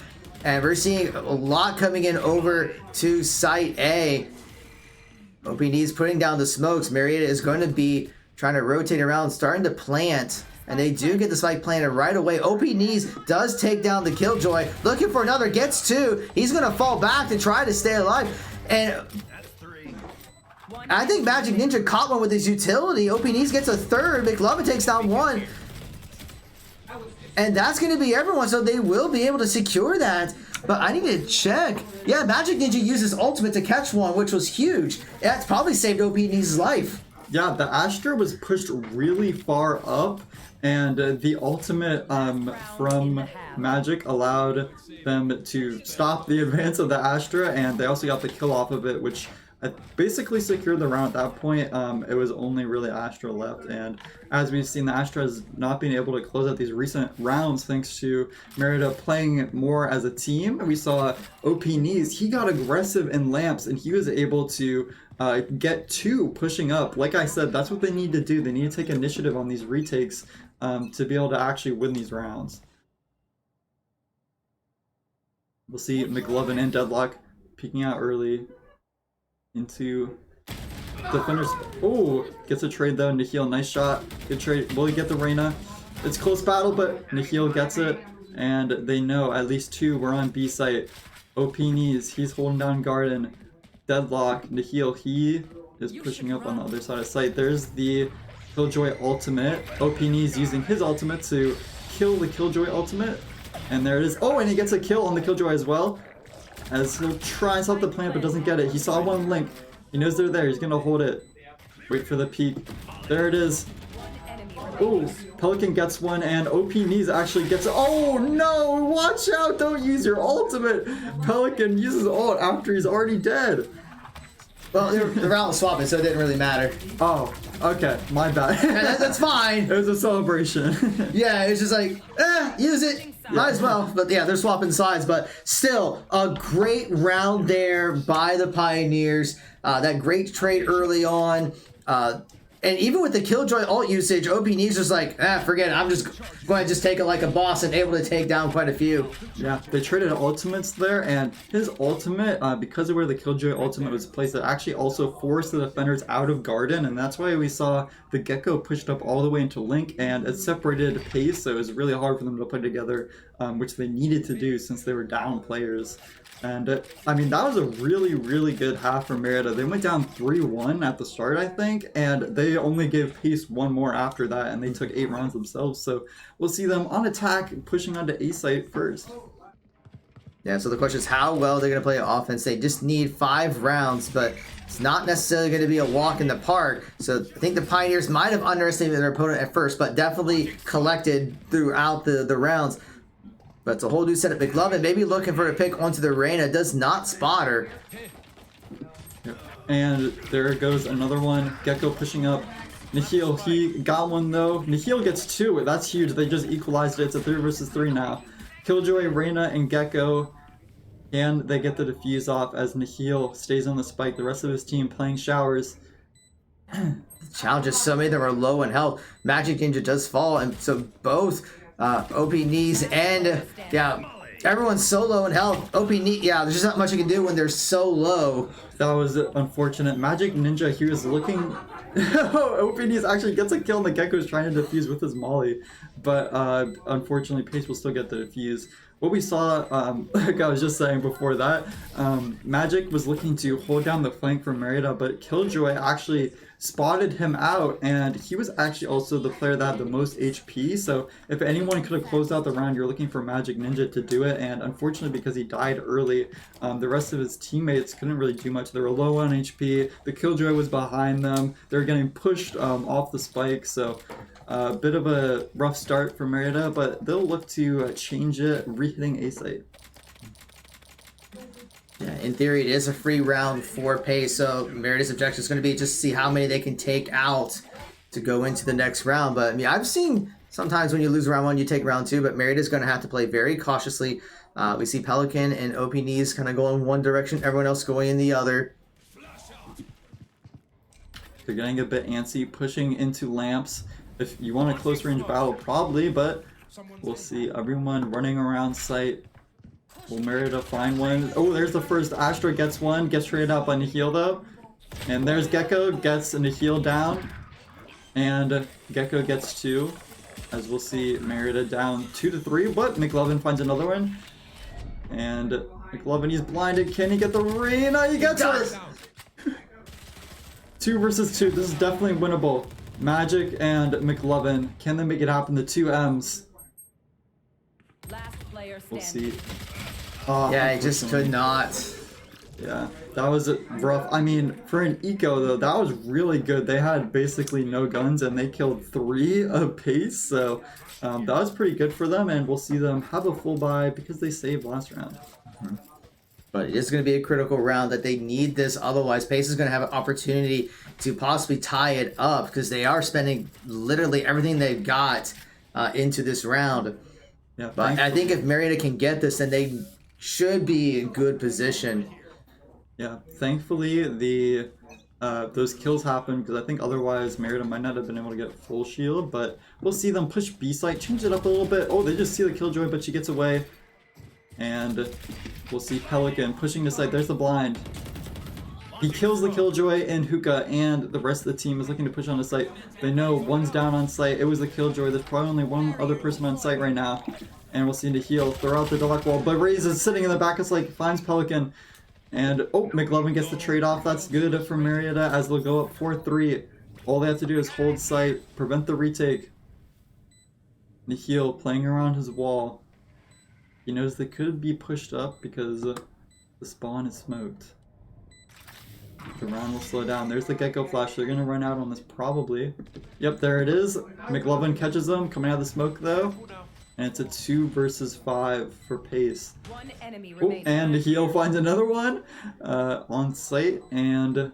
and we're seeing a lot coming in over to Site A. OPD's putting down the smokes. Marietta is going to be trying to rotate around, starting to plant, and they do get the spike planted right away. OPD's does take down the Killjoy, looking for another, gets 2. He's going to fall back to try to stay alive, and I think Magic Ninja caught one with his utility. OPD's gets a 3rd. McLovin takes down 1. And that's going to be everyone, so they will be able to secure that. But I need to check. Yeah, Magic Ninja uses ultimate to catch one, which was huge. That's probably saved OPD's life. Yeah, the Astra was pushed really far up, and the ultimate from Magic allowed them to stop the advance of the Astra, and they also got the kill off of it, which basically secured the round at that point. It was only really Astra left, and as we've seen, the Astra has not been able to close out these recent rounds thanks to Marietta playing more as a team. We saw OP Knees, he got aggressive in lamps, and he was able to get 2 pushing up. Like I said, that's what they need to do. They need to take initiative on these retakes to be able to actually win these rounds. We'll see McLovin and Deadlock peeking out early into defenders. Oh, gets a trade though. Nihil, nice shot. Good trade. Will he get the Reyna? It's close battle, but Nihil gets it, and they know at least 2 were on B site. OP Knees, he's holding down Garden. Deadlock, Nihil, he is pushing up on the other side of site. There's the Killjoy ultimate. OP Knees using his ultimate to kill the Killjoy ultimate, and there it is. Oh, and he gets a kill on the Killjoy as well, as he'll try and stop the plant but doesn't get it. He saw one link. He knows they're there. He's going to hold it. Wait for the peek. There it is. Oh, Pelican gets one, and OP Knees actually gets it. Oh no, watch out. Don't use your ultimate. Pelican uses ult after he's already dead. Well, the round was swapping, so it didn't really matter. Oh, okay. My bad. Yeah, that's fine. It was a celebration. Yeah, it was just like, use it. Might as well. But yeah, they're swapping sides. But still, a great round there by the Pioneers. That great trade early on. And even with the Killjoy ult usage, OP Knees just like, forget it. I'm just going to just take it like a boss and able to take down quite a few. Yeah, they traded ultimates there, and his ultimate, because of where the Killjoy ultimate was placed, it actually also forced the defenders out of Garden, and that's why we saw the Gecko pushed up all the way into Link, and it separated pace, so it was really hard for them to play together, which they needed to do since they were down players. And I mean, that was a really, really good half for Marietta. They went down 3-1 at the start, I think, and they only gave Pace 1 more after that, and they took 8 rounds themselves. So we'll see them on attack, pushing onto A site first. Yeah, so the question is how well they're going to play offense. They just need 5 rounds, but it's not necessarily going to be a walk in the park. So I think the Pioneers might have underestimated their opponent at first, but definitely collected throughout the rounds. But it's a whole new setup. McLovin maybe looking for a pick onto the Reyna. Does not spot her. And there goes another one. Gecko pushing up. Nihil, he got one though. Nihil gets 2. That's huge. They just equalized it. It's a 3 versus 3 now. Killjoy, Reyna, and Gecko. And they get the defuse off as Nihil stays on the spike. The rest of his team playing showers. Challenges, so many of them are low in health. Magic Ninja does fall, and so both OP Knees and Everyone's so low in health. OP Neat, yeah, there's just not much you can do when they're so low. That was unfortunate. Magic Ninja, he was looking... OPDs actually gets a kill and the Gecko's trying to defuse with his molly. But unfortunately, Pace will still get the defuse. What we saw, like I was just saying before that, Magic was looking to hold down the flank for Marietta, but Killjoy actually spotted him out, and he was actually also the player that had the most HP, so if anyone could have closed out the round, you're looking for Magic Ninja to do it, and unfortunately because he died early, the rest of his teammates couldn't really do much. They were low on HP, the Killjoy was behind them, they were getting pushed off the spike, so a bit of a rough start for Marietta, but they'll look to change it, re-hitting A-site. Yeah, in theory, it is a free round for Pace, so Meritta's objective is going to be just to see how many they can take out to go into the next round. But I mean, I've seen sometimes when you lose round 1, you take round 2, but Meritta's going to have to play very cautiously. We see Pelican and OP Knees kind of going one direction, everyone else going in the other. They're getting a bit antsy, pushing into lamps. If you want a close range battle, probably, but we'll see. Everyone running around site. Will Marietta find one? Oh, there's the first. Astra gets one, gets traded out by Nihil though. And there's Gecko, gets Nihil down. And Gecko gets 2. As we'll see, Marietta down 2-3, but McLovin finds another one. And McLovin, he's blinded. Can he get the arena? He gets it! 2 versus 2. This is definitely winnable. Magic and McLovin. Can they make it happen? The 2 M's. Last player We'll standing. see. Oh, Yeah, he just could not. Yeah, that was rough. I mean, for an eco though, that was really good. They had basically no guns and they killed 3 apiece, so that was pretty good for them, and we'll see them have a full buy because they saved last round. But it is going to be a critical round that they need this, otherwise Pace is going to have an opportunity to possibly tie it up because they are spending literally everything they've got into this round. Yeah, But I think if Marietta can get this, then they should be in good position. Yeah, thankfully the those kills happened because I think otherwise Marietta might not have been able to get full shield, but we'll see them push B site, change it up a little bit. Oh, they just see the Killjoy, but she gets away. And we'll see Pelican pushing the site. There's the blind. He kills the Killjoy and Hookah, and the rest of the team is looking to push on the site. They know one's down on site. It was the Killjoy. There's probably only one other person on site right now. And we'll see Nihil throw out the dock wall. But Raze is sitting in the back of site, finds Pelican. And, oh, McLovin gets the trade-off. That's good for Marietta as they'll go up 4-3. All they have to do is hold site, prevent the retake. Nihil playing around his wall. He knows they could be pushed up because the spawn is smoked. The round will slow down. There's the Gecko flash. They're going to run out on this probably. Yep, there it is. McLovin catches them coming out of the smoke though. And it's a 2 versus 5 for Pace. One enemy Oh, remaining. and Nihil finds another one on site. And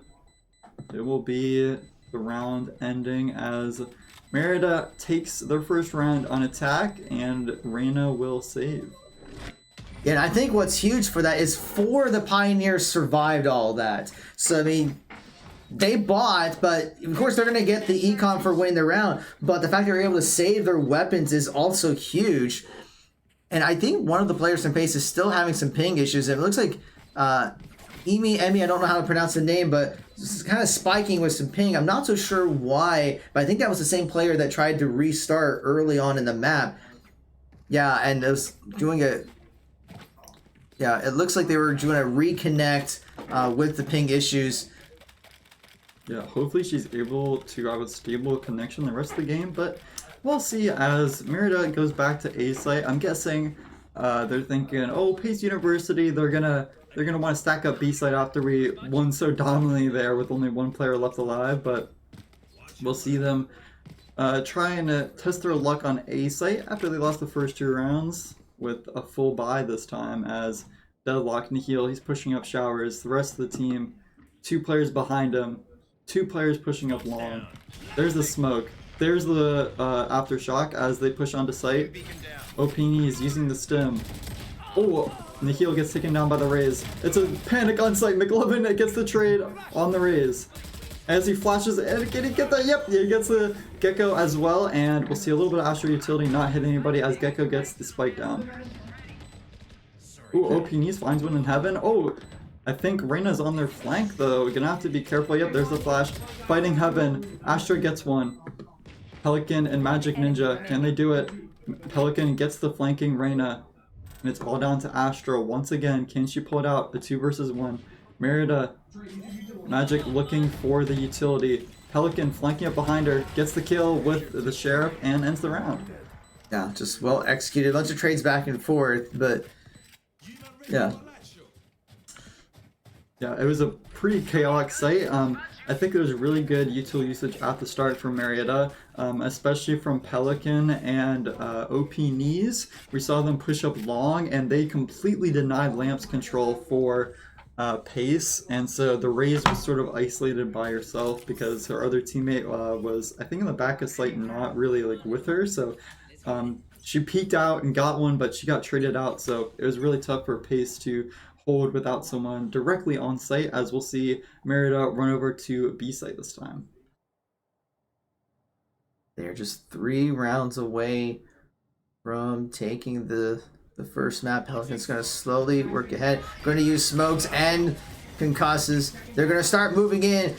it will be the round ending as Marietta takes their first round on attack and Reyna will save. Yeah, and I think what's huge for that is 4 of the Pioneers survived all that. So, I mean, they bought, but of course they're going to get the econ for winning the round. But the fact they were able to save their weapons is also huge. And I think one of the players from Pace is still having some ping issues. And it looks like Emmy, I don't know how to pronounce the name, but it's kind of spiking with some ping. I'm not so sure why, but I think that was the same player that tried to restart early on in the map. Yeah, and it was doing a... Yeah, it looks like they were doing a reconnect with the ping issues. Yeah, hopefully she's able to have a stable connection the rest of the game, but we'll see as Marietta goes back to A site. I'm guessing they're thinking, oh, Pace University, they're gonna want to stack up B site after we won so dominantly there with only 1 player left alive, but we'll see them trying to test their luck on A site after they lost the first 2 rounds. With a full buy this time as Deadlock Nihil, he's pushing up showers. The rest of the team, 2 players behind him, 2 players pushing up long. There's the smoke. There's the aftershock as they push onto site. Opini is using the stim. Oh, Nihil gets taken down by the Raze. It's a panic on site. McLovin gets the trade on the Raze. As he flashes, and can he get that? Yep, he gets the Gecko as well, and we'll see a little bit of Astro Utility not hit anybody as Gecko gets the spike down. Ooh, OP Knees finds one in heaven. Oh, I think Reyna's on their flank though. We're gonna have to be careful. Yep, there's the flash. Fighting heaven. Astra gets one. Pelican and Magic Ninja. Can they do it? Pelican gets the flanking Reyna. And it's all down to Astra. Once again, can she pull it out? The 2 versus 1. Marietta. Magic looking for the utility. Pelican flanking up behind her. Gets the kill with the Sheriff and ends the round. Yeah, just well executed. Bunch of trades back and forth, but yeah. Yeah, it was a pretty chaotic site. I think there was really good util usage at the start from Marietta, especially from Pelican and OP Knees. We saw them push up long, and they completely denied Lamp's control for pace, and so the Raze was sort of isolated by herself because her other teammate was, I think, in the back of site, not really like with her. So she peeked out and got one, but she got traded out. So it was really tough for pace to hold without someone directly on site, as we'll see Marietta run over to B site this time. They're just 3 rounds away from taking the first map. Pelican's going to slowly work ahead. Going to use smokes and concusses. They're going to start moving in.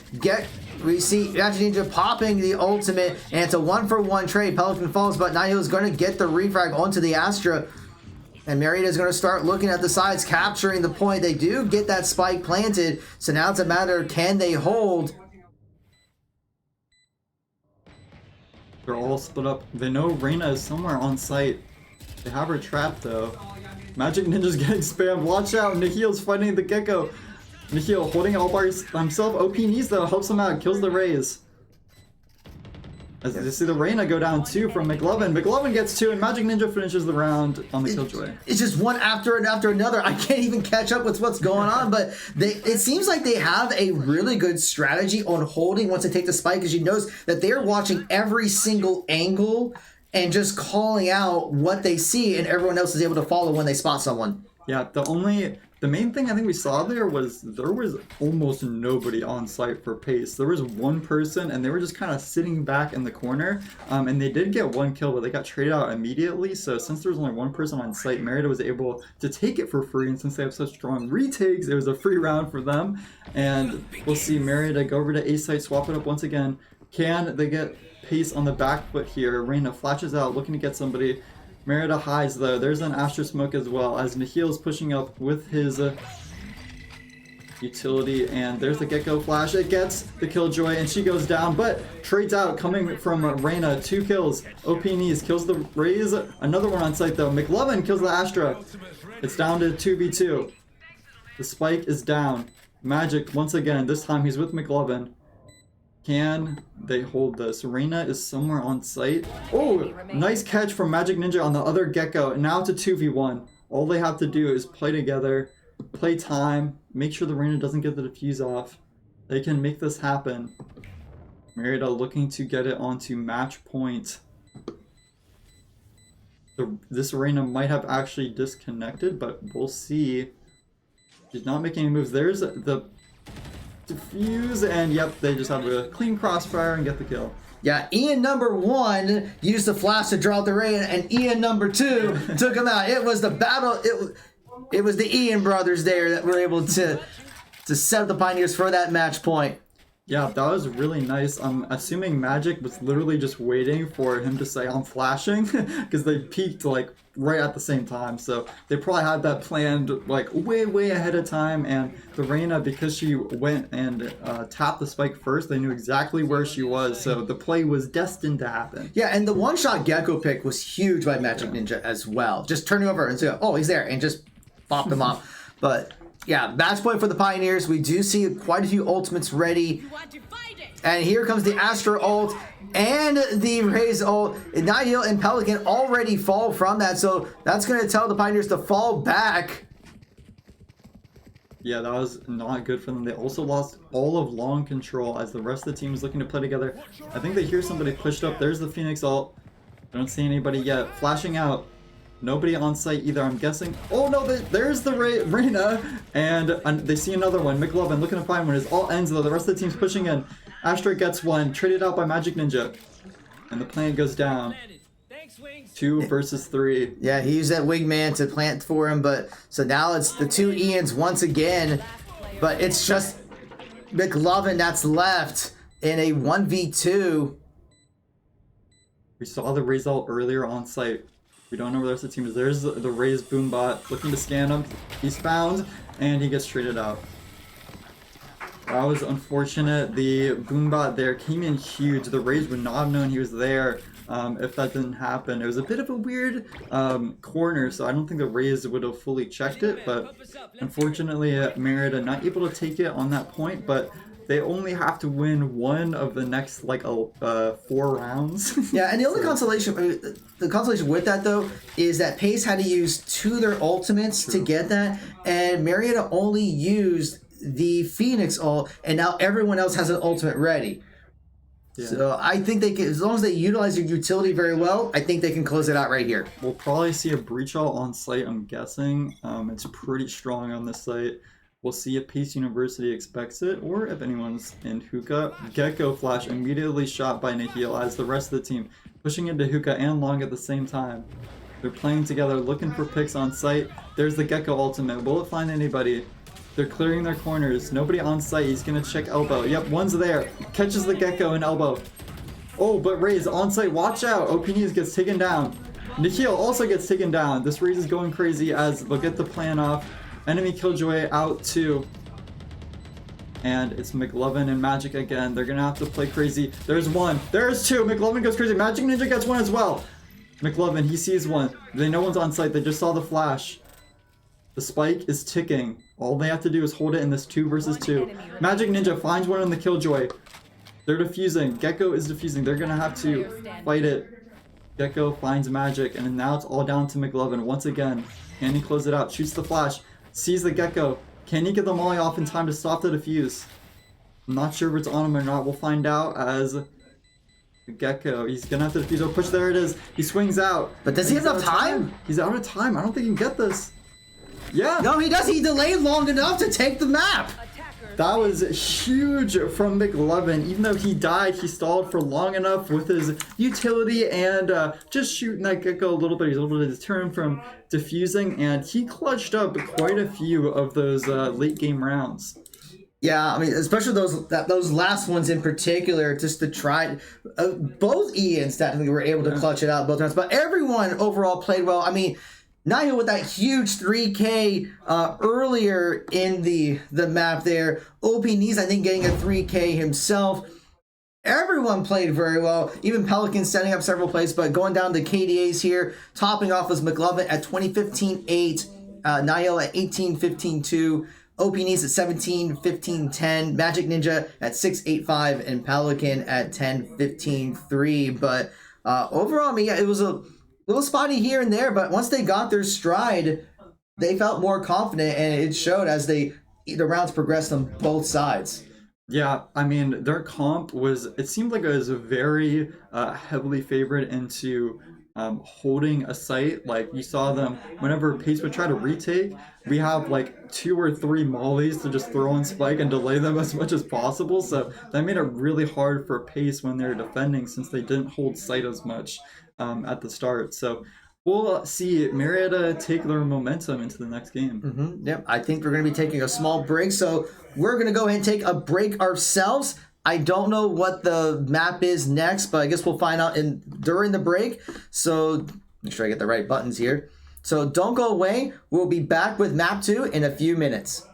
We see Magic Ninja popping the ultimate, and it's a 1-for-1 trade. Pelican falls, but Nihil is going to get the refrag onto the Astra. And Marietta is going to start looking at the sides, capturing the point. They do get that spike planted, so now it's a matter of can they hold. They're all split up. They know Reyna is somewhere on site. They have her trapped though. Magic Ninja's getting spammed. Watch out, Nihil's fighting the Gecko. Nihil holding it all by himself. OP Knees though helps him out, kills the Raze. As you see the Reyna go down 2 from McLovin. McLovin gets 2, and Magic Ninja finishes the round on the Killjoy. It's just one after another. I can't even catch up with what's going on, but it seems like they have a really good strategy on holding once they take the spike, because you notice that they're watching every single angle and just calling out what they see, and everyone else is able to follow when they spot someone. Yeah, the main thing I think we saw there was almost nobody on site for pace. There was one person, and they were just kind of sitting back in the corner, and they did get 1 kill, but they got traded out immediately. So since there was only 1 person on site, Marietta was able to take it for free, and since they have such strong retakes, it was a free round for them. And we'll see Marietta go over to A site, swap it up once again. Can they get pace on the back foot here? Reyna flashes out, looking to get somebody. Marietta hides though. There's an Astra smoke as well, as Nihil is pushing up with his utility, and there's the Gecko flash. It gets the Killjoy, and she goes down, but trades out coming from Reyna. 2 kills. OP Knees kills the Raze. Another one on site though. McLovin kills the Astra. It's down to 2v2. The spike is down. Magic once again. This time he's with McLovin. Can they hold this? Reyna is somewhere on site. Oh, nice catch from Magic Ninja on the other Gecko. And now it's a 2v1. All they have to do is play together, play time, make sure the Reyna doesn't get the defuse off. They can make this happen. Marietta looking to get it onto match point. This Reyna might have actually disconnected, but we'll see. Did not make any moves. There's the defuse, and yep, they just have a clean crossfire and get the kill. Yeah, Ian number 1 used the flash to draw out the rain, and Ian number 2 took him out. It was the battle. It was the Ian brothers there that were able to set up the Pioneers for that match point. Yeah, that was really nice. I'm assuming Magic was literally just waiting for him to say I'm flashing, because they peaked like right at the same time. So they probably had that planned like way ahead of time. And the Reyna, because she went and tapped the spike first, they knew exactly where she was. So the play was destined to happen. Yeah, and the one-shot Gecko pick was huge by Magic Ninja as well. Just turning over and saying, oh, he's there, and just popped him off. But yeah, match point for the Pioneers. We do see quite a few ultimates ready. And here comes the Astra ult and the Raze ult. Nihil and Pelican already fall from that, so that's going to tell the Pioneers to fall back. Yeah, that was not good for them. They also lost all of long control as the rest of the team is looking to play together. I think they hear somebody pushed up. There's the Phoenix ult. I don't see anybody yet. Flashing out. Nobody on site either, I'm guessing. Oh no, there's the Reyna, and they see another one. McLovin looking to find one. His ult ends though. The rest of the team's pushing in. Astra gets one, traded out by Magic Ninja, and the plant goes down. Thanks, Wings. 2 versus 3. Yeah, he used that wingman to plant for him, but so now it's the 2 Ians once again, but it's just McLovin that's left in a 1v2. We saw the result earlier on site. We don't know where the rest of the team is. There's the Raze Boombot looking to scan him. He's found, and he gets traded out. That was unfortunate. The Boombot there came in huge. The Raze would not have known he was there if that didn't happen. It was a bit of a weird corner, so I don't think the Raze would have fully checked it, but unfortunately Marietta not able to take it on that point, but they only have to win one of the next like 4 rounds. Yeah, and the only consolation with that though is that Pace had to use 2 of their ultimates to get that, and Marietta only used the Phoenix ult, and now everyone else has an ultimate ready. Yeah. So I think they can, as long as they utilize their utility very well, I think they can close it out right here. We'll probably see a breach ult on site, I'm guessing. It's pretty strong on this site. We'll see if Pace University expects it, or if anyone's in hookah. Gecko flash immediately shot by Nikhil as the rest of the team pushing into hookah and long at the same time. They're playing together, looking for picks on site. There's the Gecko ultimate. Will it find anybody? They're clearing their corners. Nobody on site. He's gonna check elbow. Yep, one's there. Catches the Gecko in elbow. Oh, but Raze on site. Watch out. Opinions gets taken down. Nikhil also gets taken down. This Raze is going crazy as they'll get the plan off. Enemy Killjoy out too. And it's McLovin and Magic again. They're gonna have to play crazy. There's one. There's 2. McLovin goes crazy. Magic Ninja gets 1 as well. McLovin, he sees 1. They know one's on site. They just saw the flash. The spike is ticking. All they have to do is hold it in this 2 versus 2. Magic Ninja finds 1 on the Killjoy. They're defusing. Gecko is defusing. They're gonna have to fight it. Gecko finds Magic, and now it's all down to McLovin once again. Can he close it out? Shoots the flash. Sees the Gecko. Can he get the molly off in time to stop the defuse? I'm not sure if it's on him or not. We'll find out as the Gecko. He's gonna have to defuse. Oh, push. There it is. He swings out. But does he have enough time? He's out of time. I don't think he can get this. Yeah. No, he does. He delayed long enough to take the map. That was huge from McLovin. Even though he died, he stalled for long enough with his utility and just shooting that Gecko a little bit. He's able to deter him from defusing, and he clutched up quite a few of those late game rounds. Yeah, I mean, especially those last ones in particular, just to try. Both Ians technically were able to clutch it out both rounds, but everyone overall played well. I mean, Naya with that huge 3K earlier in the map there. OP Knees, I think, getting a 3K himself. Everyone played very well. Even Pelican setting up several plays, but going down to KDAs here. Topping off was McLovin at 20-15-8. Niall at 18-15-2. OP Knees at 17-15-10. Magic Ninja at 6-8-5. And Pelican at 10-15-3. But overall, I mean, yeah, it was a little spotty here and there, but once they got their stride, they felt more confident, and it showed as the rounds progressed on both sides. Yeah, I mean, their comp was, it seemed like it was very heavily favored into holding a site. Like, you saw them, whenever Pace would try to retake, we have like 2 or 3 mollies to just throw on Spike and delay them as much as possible. So that made it really hard for Pace when they were defending, since they didn't hold site as much at the start. So we'll see Marietta take their momentum into the next game. Yep, I think we're going to be taking a small break, so we're going to go ahead and take a break ourselves. I don't know what the map is next, but I guess we'll find out during the break. So make sure I get the right buttons here. So don't go away. We'll be back with map 2 in a few minutes.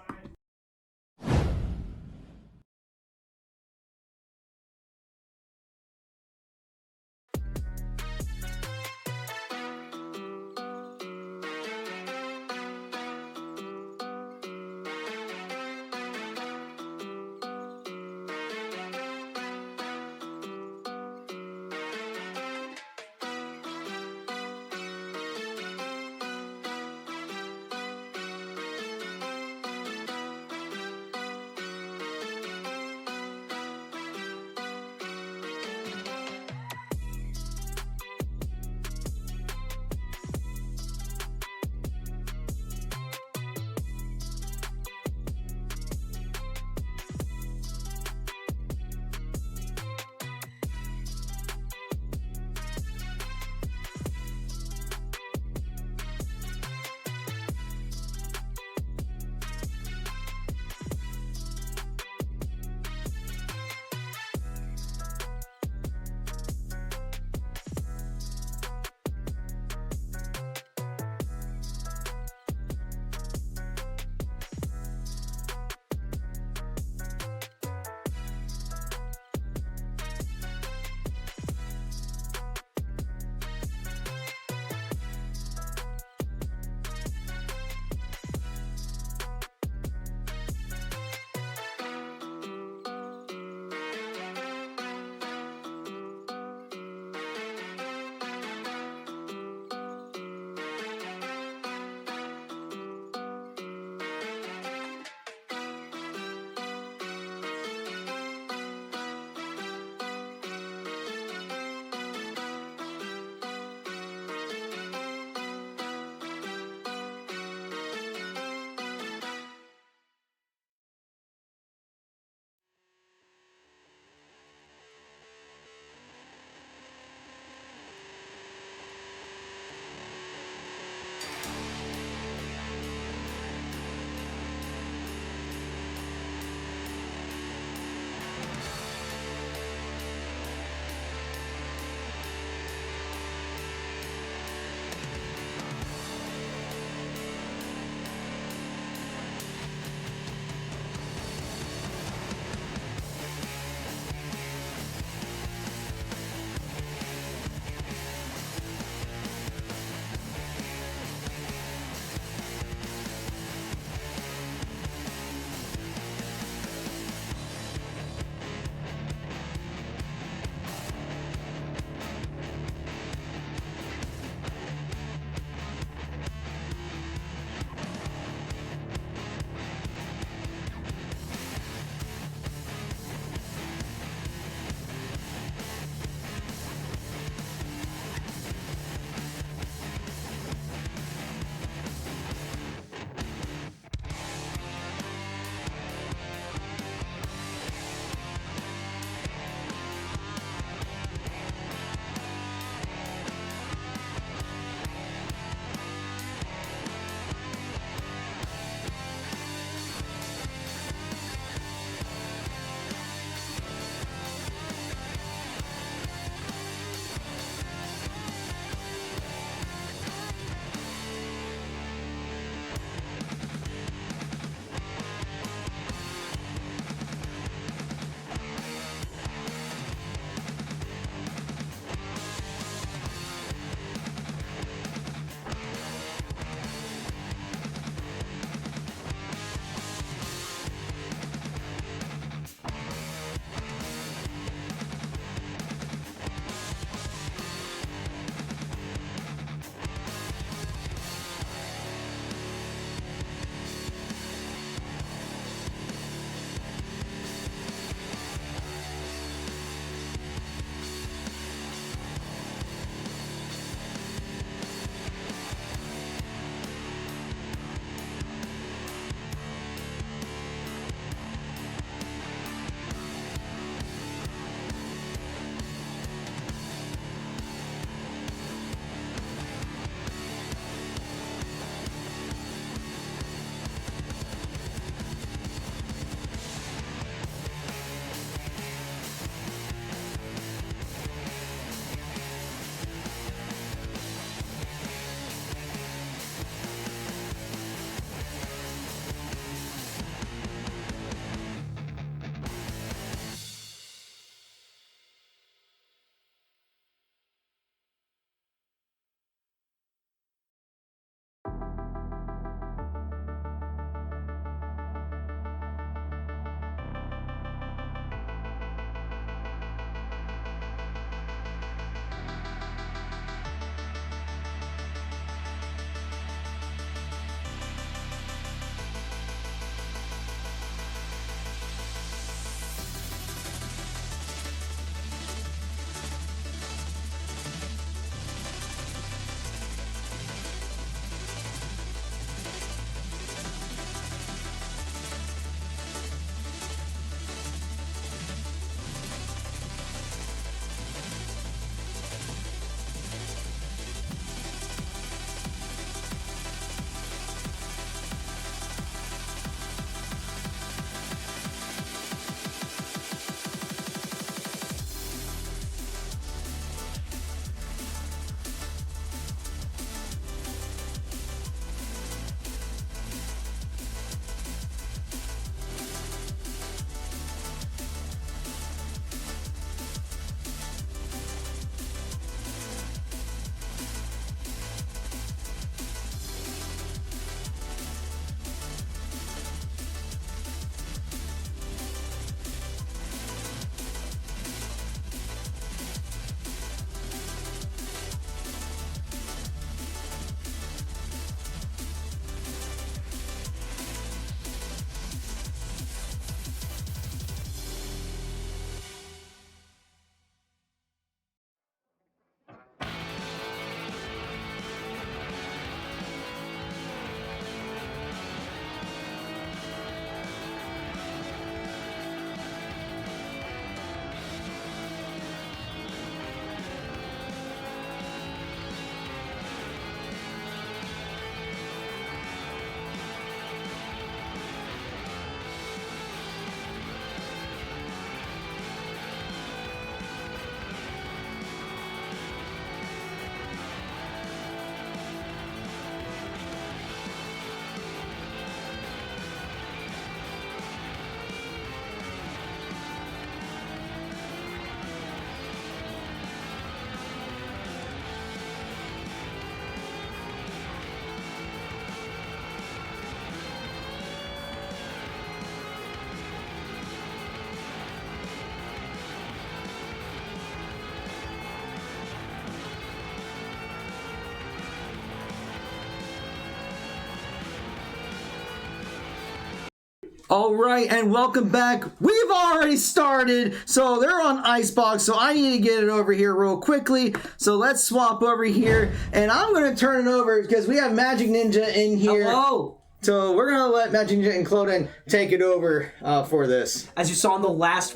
All right, and welcome back. We've already started, so they're on Icebox, so I need to get it over here real quickly. So let's swap over here, and I'm going to turn it over because we have Magic Ninja in here. Hello! So we're going to let Magic Ninja and Cloden take it over for this. As you saw in the last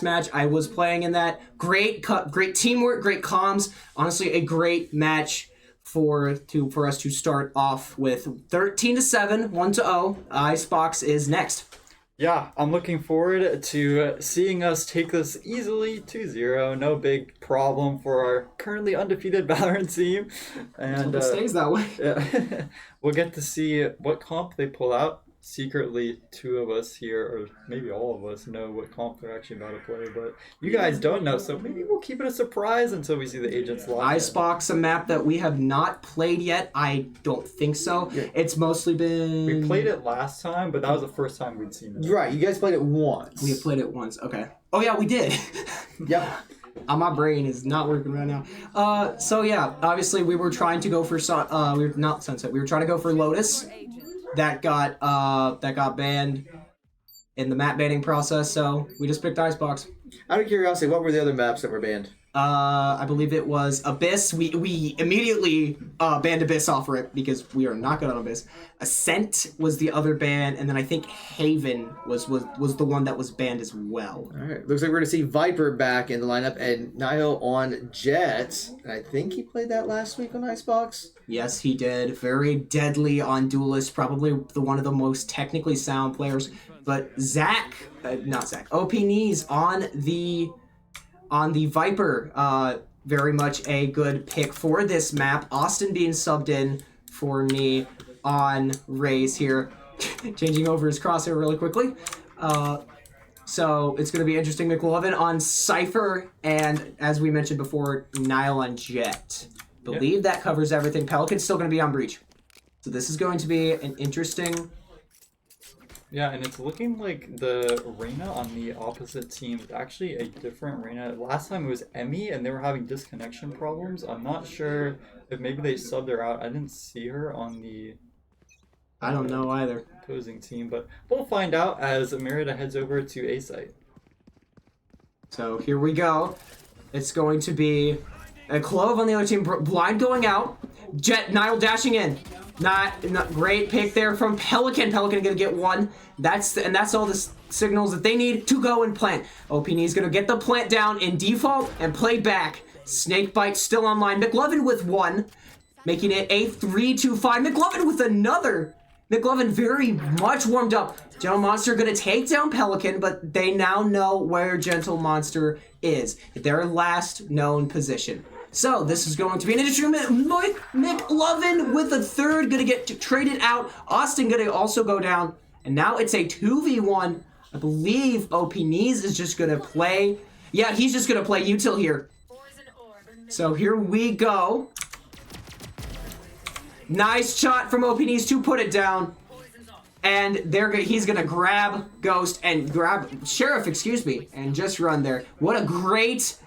match, I was playing in that. Great teamwork, great comms. Honestly, a great match for us to start off with 13-7, 1-0. Icebox is next. Yeah, I'm looking forward to seeing us take this easily 2-0. No big problem for our currently undefeated Valorant team. And It stays that way. yeah, we'll get to see what comp they pull out. Secretly, two of us here, or maybe all of us, know what comp they're actually about to play, but you guys don't know, so maybe we'll keep it a surprise until we see the agents live. Icebox, a map that we have not played yet. I don't think so. Yeah. It's mostly been... We played it last time, but that was the first time we'd seen it. Right, you guys played it once. We have played it once. Okay. Oh, yeah, we did. Yep. My brain is not working right now. So, yeah, obviously we were trying to go for... we were not Sunset. We were trying to go for Lotus. That got banned in the map banning process, so we just picked Icebox. Out of curiosity, what were the other maps that were banned? I believe it was Abyss. We immediately banned Abyss off it because we are not good on Abyss. Ascent was the other ban, and then I think Haven was the one that was banned as well. All right, looks like we're going to see Viper back in the lineup and Niall on Jet. I think he played that last week on Icebox. Yes, he did. Very deadly on Duelist, probably one of the most technically sound players. But OP Knees on the Viper, very much a good pick for this map. Austin being subbed in for me on Raze here. Changing over his crosshair really quickly. So it's going to be interesting. McLovin on Cypher, and as we mentioned before, Niall on Jet. Believe that covers everything. Pelican's still going to be on Breach. So this is going to be an interesting... Yeah, and it's looking like the Reyna on the opposite team is actually a different Reyna. Last time it was Emmy, and they were having disconnection problems. I'm not sure if maybe they subbed her out. I didn't see her on the... I don't know either. Opposing team, but we'll find out as Marietta heads over to A site. So here we go. It's going to be a Clove on the other team, blind going out. Jet, Niall dashing in. Not great pick there from Pelican. Pelican gonna get one. That's all the signals that they need to go and plant. OPN is gonna get the plant down in default and play back. Snakebite still online. McLovin with one, making it a 3-5. McLovin with another. McLovin very much warmed up. Gentle Monster gonna take down Pelican, but they now know where Gentle Monster is. Their last known position. So this is going to be an interesting McLovin with a third, gonna get traded out. Austin gonna also go down, and now it's a 2v1. I believe OP Knees is just gonna play. Yeah, he's just gonna play util here. So here we go. Nice shot from OP Knees to put it down. And he's gonna grab Ghost and grab Sheriff, and just run there. What a great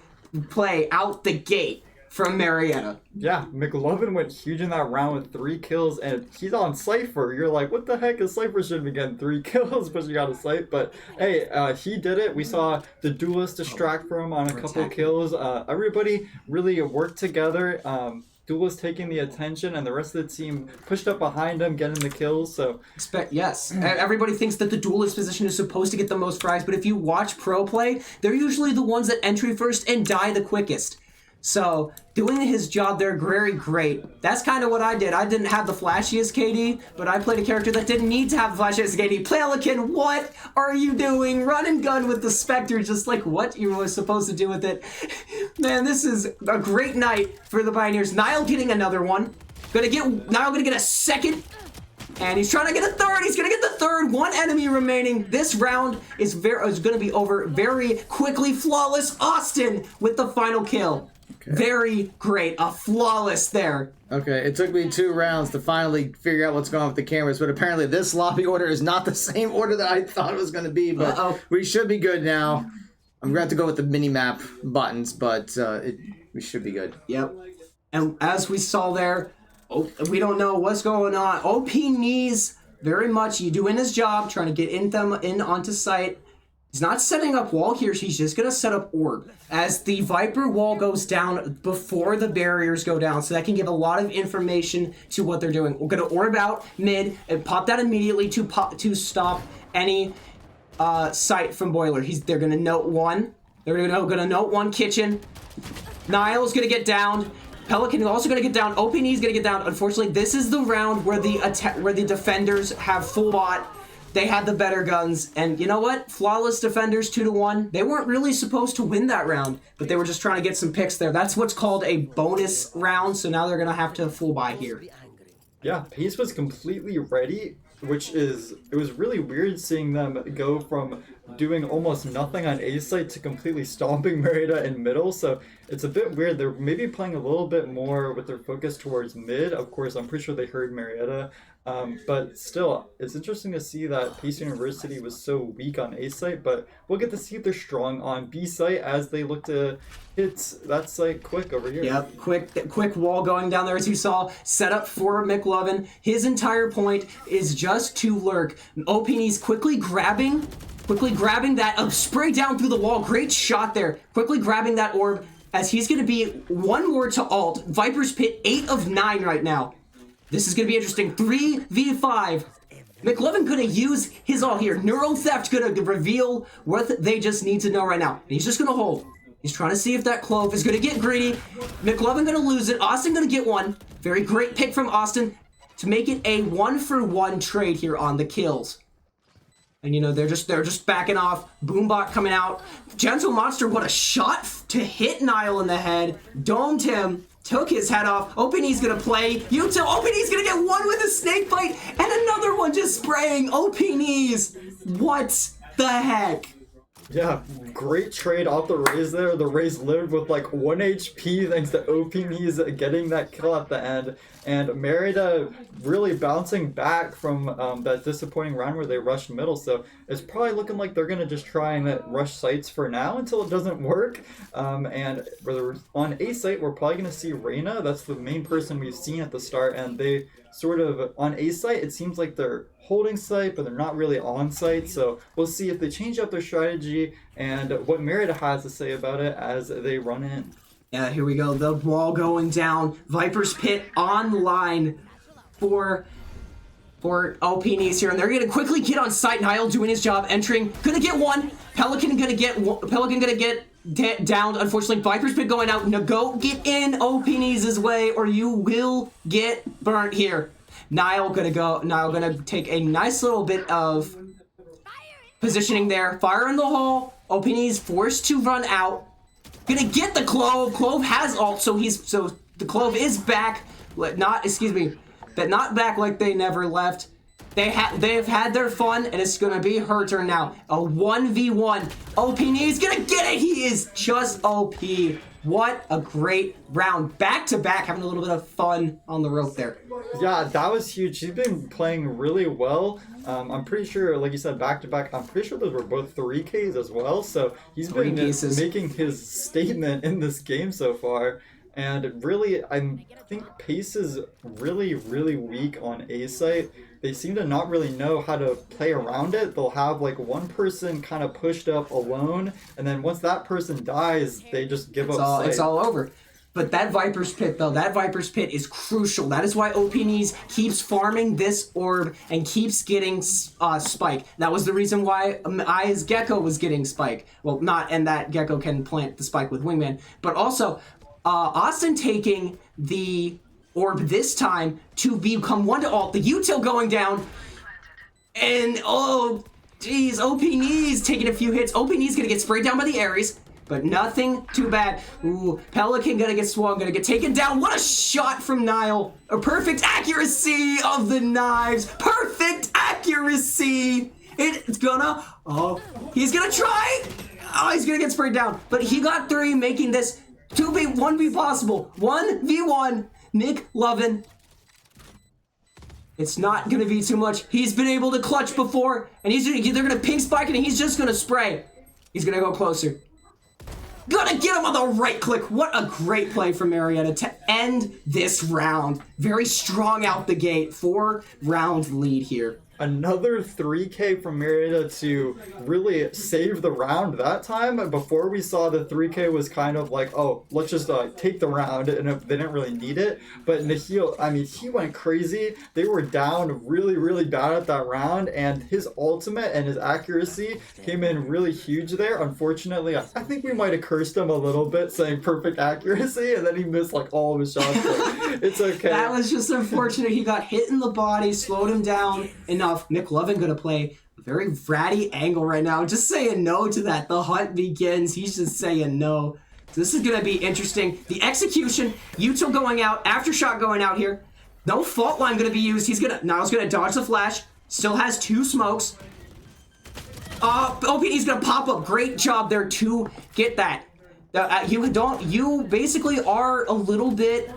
play out the gate from Marietta. Yeah, McLovin went huge in that round with 3 kills, and he's on Cypher. You're like, what the heck is Cypher should be getting 3 kills, but you got a site. But hey, he did it. We saw the Duelist distract from him on a couple kills. Everybody really worked together. Duelist taking the attention, and the rest of the team pushed up behind him, getting the kills. So yes, everybody thinks that the Duelist position is supposed to get the most frags, but if you watch pro play, they're usually the ones that entry first and die the quickest. So, doing his job there, very great. That's kind of what I did. I didn't have the flashiest KD, but I played a character that didn't need to have the flashiest KD. Pelican, what are you doing? Run and gun with the Spectre, just like what you were supposed to do with it. Man, this is a great night for the Pioneers. Niall getting another one. Niall gonna get a second. And he's trying to get a third. He's going to get the third. One enemy remaining. This round is going to be over very quickly. Flawless Austin with the final kill. Okay. Very great. A flawless there. Okay, it took me 2 rounds to finally figure out what's going on with the cameras, but apparently this lobby order is not the same order that I thought it was going to be, but we should be good now. I'm going to have to go with the mini-map buttons, but we should be good. Yep. And as we saw there, we don't know what's going on. OP Knees very much you doing his job, trying to get in onto site. He's not setting up wall here. He's just going to set up orb. As the Viper wall goes down before the barriers go down, so that can give a lot of information to what they're doing. We're going to orb out mid and pop that immediately to stop any site from Boiler. They're going to note one. They're going to note one kitchen. Niall's going to get down. Pelican is also going to get down. OPNE is going to get down. Unfortunately, this is the round where the defenders have full bot. They had the better guns, and you know what? Flawless defenders 2-1. They weren't really supposed to win that round, but they were just trying to get some picks there. That's what's called a bonus round, so now they're gonna have to full buy here. Yeah, Pace was completely ready, it was really weird seeing them go from doing almost nothing on A site to completely stomping Marietta in middle, so it's a bit weird. They're maybe playing a little bit more with their focus towards mid. Of course, I'm pretty sure they heard Marietta. But still, it's interesting to see that Pace University was so weak on A site, but we'll get to see if they're strong on B site as they look to hit that site quick over here. Yep, quick wall going down there as you saw, set up for McLovin. His entire point is just to lurk. OPNE's quickly grabbing that spray down through the wall. Great shot there. Quickly grabbing that orb as he's going to be one more to alt. Viper's Pit 8 of 9 right now. This is going to be interesting. 3v5. McLovin going to use his all here. Neuro Theft going to reveal what they just need to know right now. And he's just going to hold. He's trying to see if that Clove is going to get greedy. McLovin going to lose it. Austin going to get one. Very great pick from Austin to make it a 1-for-1 trade here on the kills. And you know, they're just backing off. Boombot coming out. Gentle Monster, what a shot to hit Niall in the head. Domed him. Took his head off. OPNE's gonna play. Yuto, OPNE's gonna get one with a snake bite, and another one just spraying. OPNE's. What the heck? Yeah, great trade off the Raze there. The Raze lived with like 1 HP thanks to OPNE's getting that kill at the end. And Marietta really bouncing back from that disappointing round where they rushed middle. So it's probably looking like they're going to just try and rush sites for now until it doesn't work. And on A site, we're probably going to see Reyna. That's the main person we've seen at the start. And they sort of, on A site, it seems like they're holding site, but they're not really on site. So we'll see if they change up their strategy and what Marietta has to say about it as they run in. Yeah, here we go. The wall going down. Viper's Pit online for OPNE's here, and they're gonna quickly get on site. Niall doing his job, entering, gonna get one. Pelican gonna get downed. Unfortunately, Viper's Pit going out. Go get in OPNE's way, or you will get burnt here. Niall gonna take a nice little bit of positioning there. Fire in the hole. OPNE's forced to run out. Gonna get the Clove. Clove has ult, so the Clove is back. Not back like they never left. They have had their fun, and it's gonna be her turn now. A 1v1. OPNE is gonna get it. He is just OP. What a great round. Back to back, having a little bit of fun on the rope there. Yeah, that was huge. She's been playing really well. I'm pretty sure, like you said, back to back, I'm pretty sure those were both 3Ks as well. So he's been making his statement in this game so far. And really, I think Pace is really, really weak on A site. They seem to not really know how to play around it. They'll have like one person kind of pushed up alone, and then once that person dies, they just give up site. It's all over. But that Viper's Pit, though, that Viper's Pit is crucial. That is why OPNE's keeps farming this orb and keeps getting Spike. That was the reason why Aya's Gecko was getting Spike. Well, not, and that Gecko can plant the Spike with Wingman. But also, Austin taking the orb this time to become 1 to alt. The util going down. And, oh, geez, OPNE's taking a few hits. OPNE's going to get sprayed down by the Ares. But nothing too bad. Ooh, Pelican gonna get swung, gonna get taken down. What a shot from Niall. A perfect accuracy of the knives. Perfect accuracy. It's gonna, he's gonna try. Oh, he's gonna get sprayed down. But he got 3, making this 1v possible. 1v1, McLovin. It's not gonna be too much. He's been able to clutch before, and they're gonna ping spike it, and he's just gonna spray. He's gonna go closer. Gonna get him on the right click. What a great play from Marietta to end this round. Very strong out the gate. 4-round lead here. another 3K from Marietta to really save the round that time. Before we saw the 3K was kind of like, oh, let's just take the round, and they didn't really need it. But Nahil, I mean, he went crazy. They were down really, really bad at that round, and his ultimate and his accuracy came in really huge there. Unfortunately, I think we might have cursed him a little bit, saying perfect accuracy, and then he missed like all of his shots. But it's okay. That was just unfortunate. He got hit in the body, slowed him down enough. McLovin gonna play a very ratty angle right now. Just saying no to that. The hunt begins. He's just saying no. So this is gonna be interesting. The execution, Util going out, aftershock going out here. No fault line gonna be used. Niall's gonna dodge the flash. Still has 2 smokes. OPD's gonna pop up. Great job there to get that. You basically are a little bit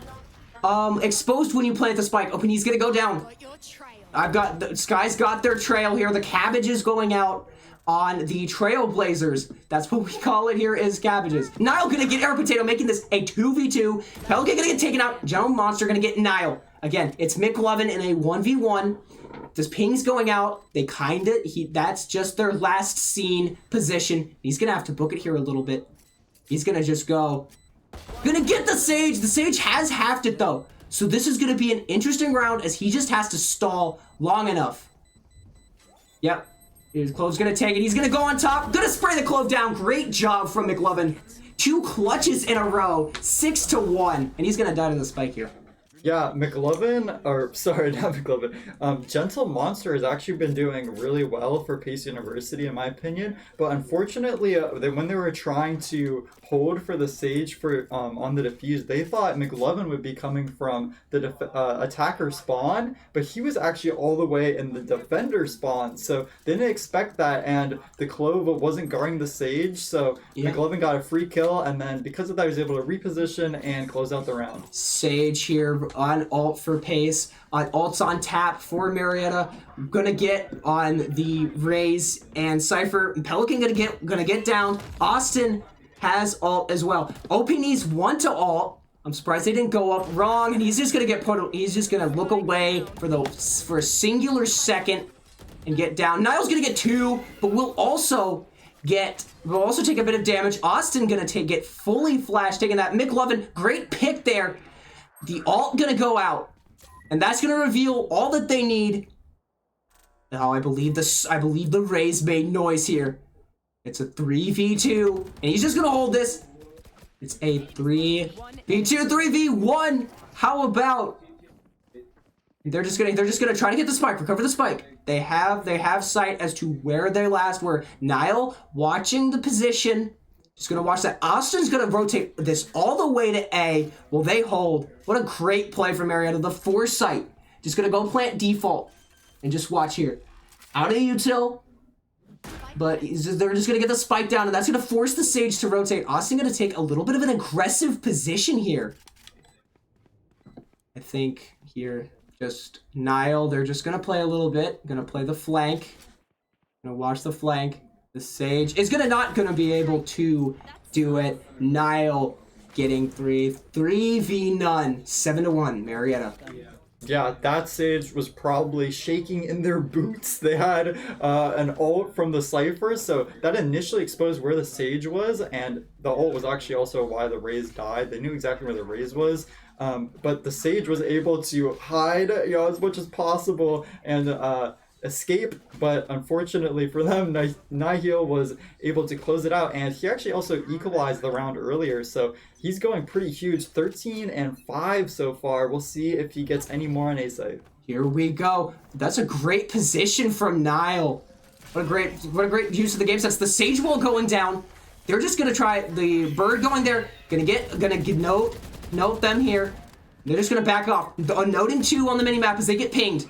exposed when you plant the spike. OPD's gonna go down. Sky's got their trail here. The cabbage is going out on the Trailblazers. That's what we call it here, is cabbages. Niall gonna get Air Potato, making this a 2v2. Pelican gonna get taken out. General Monster gonna get Niall. Again, it's McLovin in a 1v1. This ping's going out. That's just their last seen position. He's gonna have to book it here a little bit. He's gonna just go. Gonna get the Sage. The Sage has halved it though. So this is gonna be an interesting round as he just has to stall long enough. Yep. His Clove's gonna take it. He's gonna go on top. Gonna spray the Clove down. Great job from McLovin. 2 clutches in a row. 6-1. And he's gonna die to the spike here. Yeah, McLovin, or sorry, not McLovin. Gentle Monster has actually been doing really well for Pace University, in my opinion. But unfortunately, when they were trying to hold for the Sage for on the defuse, they thought McLovin would be coming from the attacker spawn, but he was actually all the way in the defender spawn. So they didn't expect that, and the Clove wasn't guarding the Sage, so McLovin got a free kill, and then because of that, he was able to reposition and close out the round. Sage here on ult for Pace. Ult's on tap for Marietta. Gonna get on the Raze and Cypher. Pelican gonna get down. Austin has ult as well. OP needs 1 to ult. I'm surprised they didn't go up wrong, and he's just gonna get put. He's just gonna look away for a singular second and get down. Niall's gonna get 2, but we'll also take a bit of damage. Austin gonna get fully flashed, taking that. McLovin, great pick there. The ult gonna go out, and that's gonna reveal all that they need. Oh, I believe the Raze made noise here. It's a 3v2, and he's just gonna hold this. It's a 3v2, 3v1. How about they're just gonna try to get the spike, recover the spike. They have sight as to where they last were. Niall watching the position. Just gonna watch that. Austin's gonna rotate this all the way to A. Will they hold? What a great play from Marietta. The foresight. Just gonna go plant default and just watch here. Out of util, but they're just gonna get the spike down, and that's gonna force the Sage to rotate. Austin gonna take a little bit of an aggressive position here. I think here, just Niall. They're just gonna play a little bit. Gonna play the flank. Gonna watch the flank. The Sage is not gonna be able to do it. Niall getting 3v none, 7-1, Marietta. Yeah, that Sage was probably shaking in their boots. They had an ult from the Cypher, so that initially exposed where the Sage was, and the ult was actually also why the Raze died. They knew exactly where the Raze was, but the Sage was able to hide, as much as possible and escape, but unfortunately for them, Nihil was able to close it out, and he actually also equalized the round earlier, so he's going pretty huge. 13-5 so far. We'll see if he gets any more on A side. Here we go. That's a great position from Niall. What a great use of the game sense. The Sage wall going down. They're just gonna try the bird going there. Gonna note them here. They're just gonna back off. Noting 2 on the minimap as they get pinged.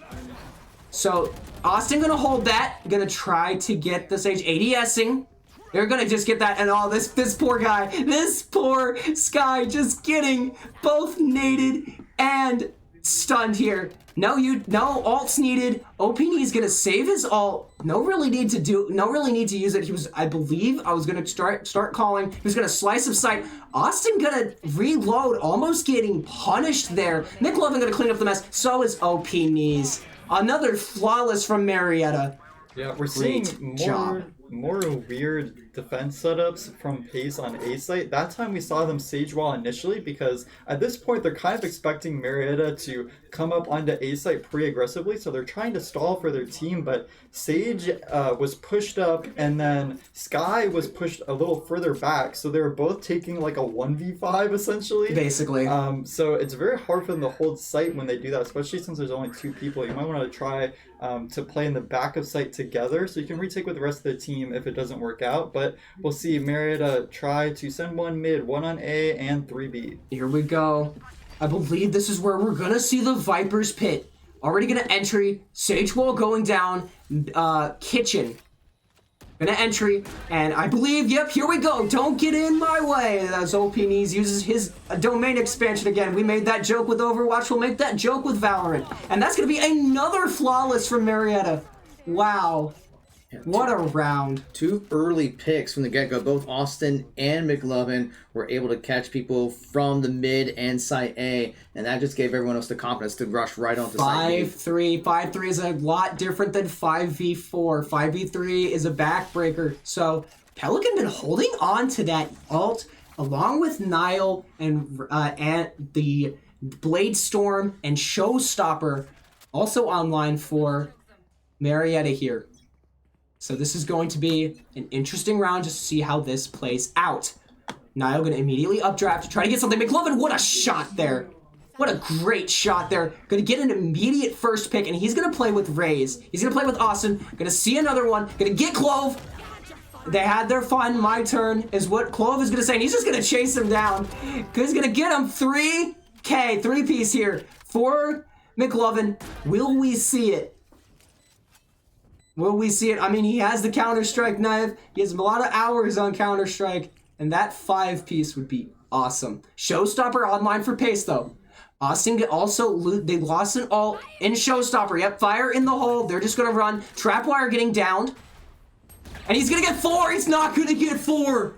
So Austin gonna hold that. Gonna try to get the Sage ADSing. They're gonna just get that, and this poor guy, this poor Sky, just getting both naded and stunned here. No ults needed. OPD is gonna save his ult. No really need to use it. I believe I was gonna start calling. He was gonna slice of sight. Austin gonna reload, almost getting punished there. McLovin gonna clean up the mess. So is OP Knees. Another flawless from Marietta. Yeah, we're seeing Great job. more weird defense setups from Pace on A site. That time we saw them Sage Wall initially because at this point they're kind of expecting Marietta to come up onto A site pretty aggressively, so they're trying to stall for their team, but Sage was pushed up and then Sky was pushed a little further back, so they were both taking like a 1v5 essentially. Basically. So it's very hard for them to hold site when they do that, especially since there's only 2 people. You might want to try to play in the back of site together so you can retake with the rest of the team if it doesn't work out. But we'll see Marietta try to send 1 mid, 1 on A, and 3B. Here we go. I believe this is where we're gonna see the Viper's Pit. Already gonna entry. Sage Wall going down. Kitchen. Gonna entry. And I believe, yep, here we go. Don't get in my way. As OP Knees uses his domain expansion again. We made that joke with Overwatch. We'll make that joke with Valorant. And that's gonna be another flawless from Marietta. Wow. What a round. 2 early picks from the get-go. Both Austin and McLovin were able to catch people from the mid and site A, and that just gave everyone else the confidence to rush right onto site B. 5-3. 5-3 is a lot different than 5v4. 5v3 is a backbreaker. So Pelican been holding on to that ult along with Nile and the Blade Storm and Showstopper also online for Marietta here. So this is going to be an interesting round just to see how this plays out. Nile going to immediately updraft to try to get something. McLovin, what a shot there. What a great shot there. Going to get an immediate first pick, and he's going to play with Raze. He's going to play with Austin. Going to see another one. Going to get Clove. They had their fun. My turn is what Clove is going to say, and he's just going to chase him down. He's going to get him 3K, 3-piece here for McLovin. Will we see it? Will we see it? I mean, he has the Counter-Strike knife. He has a lot of hours on Counter-Strike. And that 5-piece would be awesome. Showstopper online for Pace, though. Austin also, they lost an ult in Showstopper. Yep, fire in the hole. They're just going to run. Trapwire getting downed. And he's going to get 4. He's not going to get 4.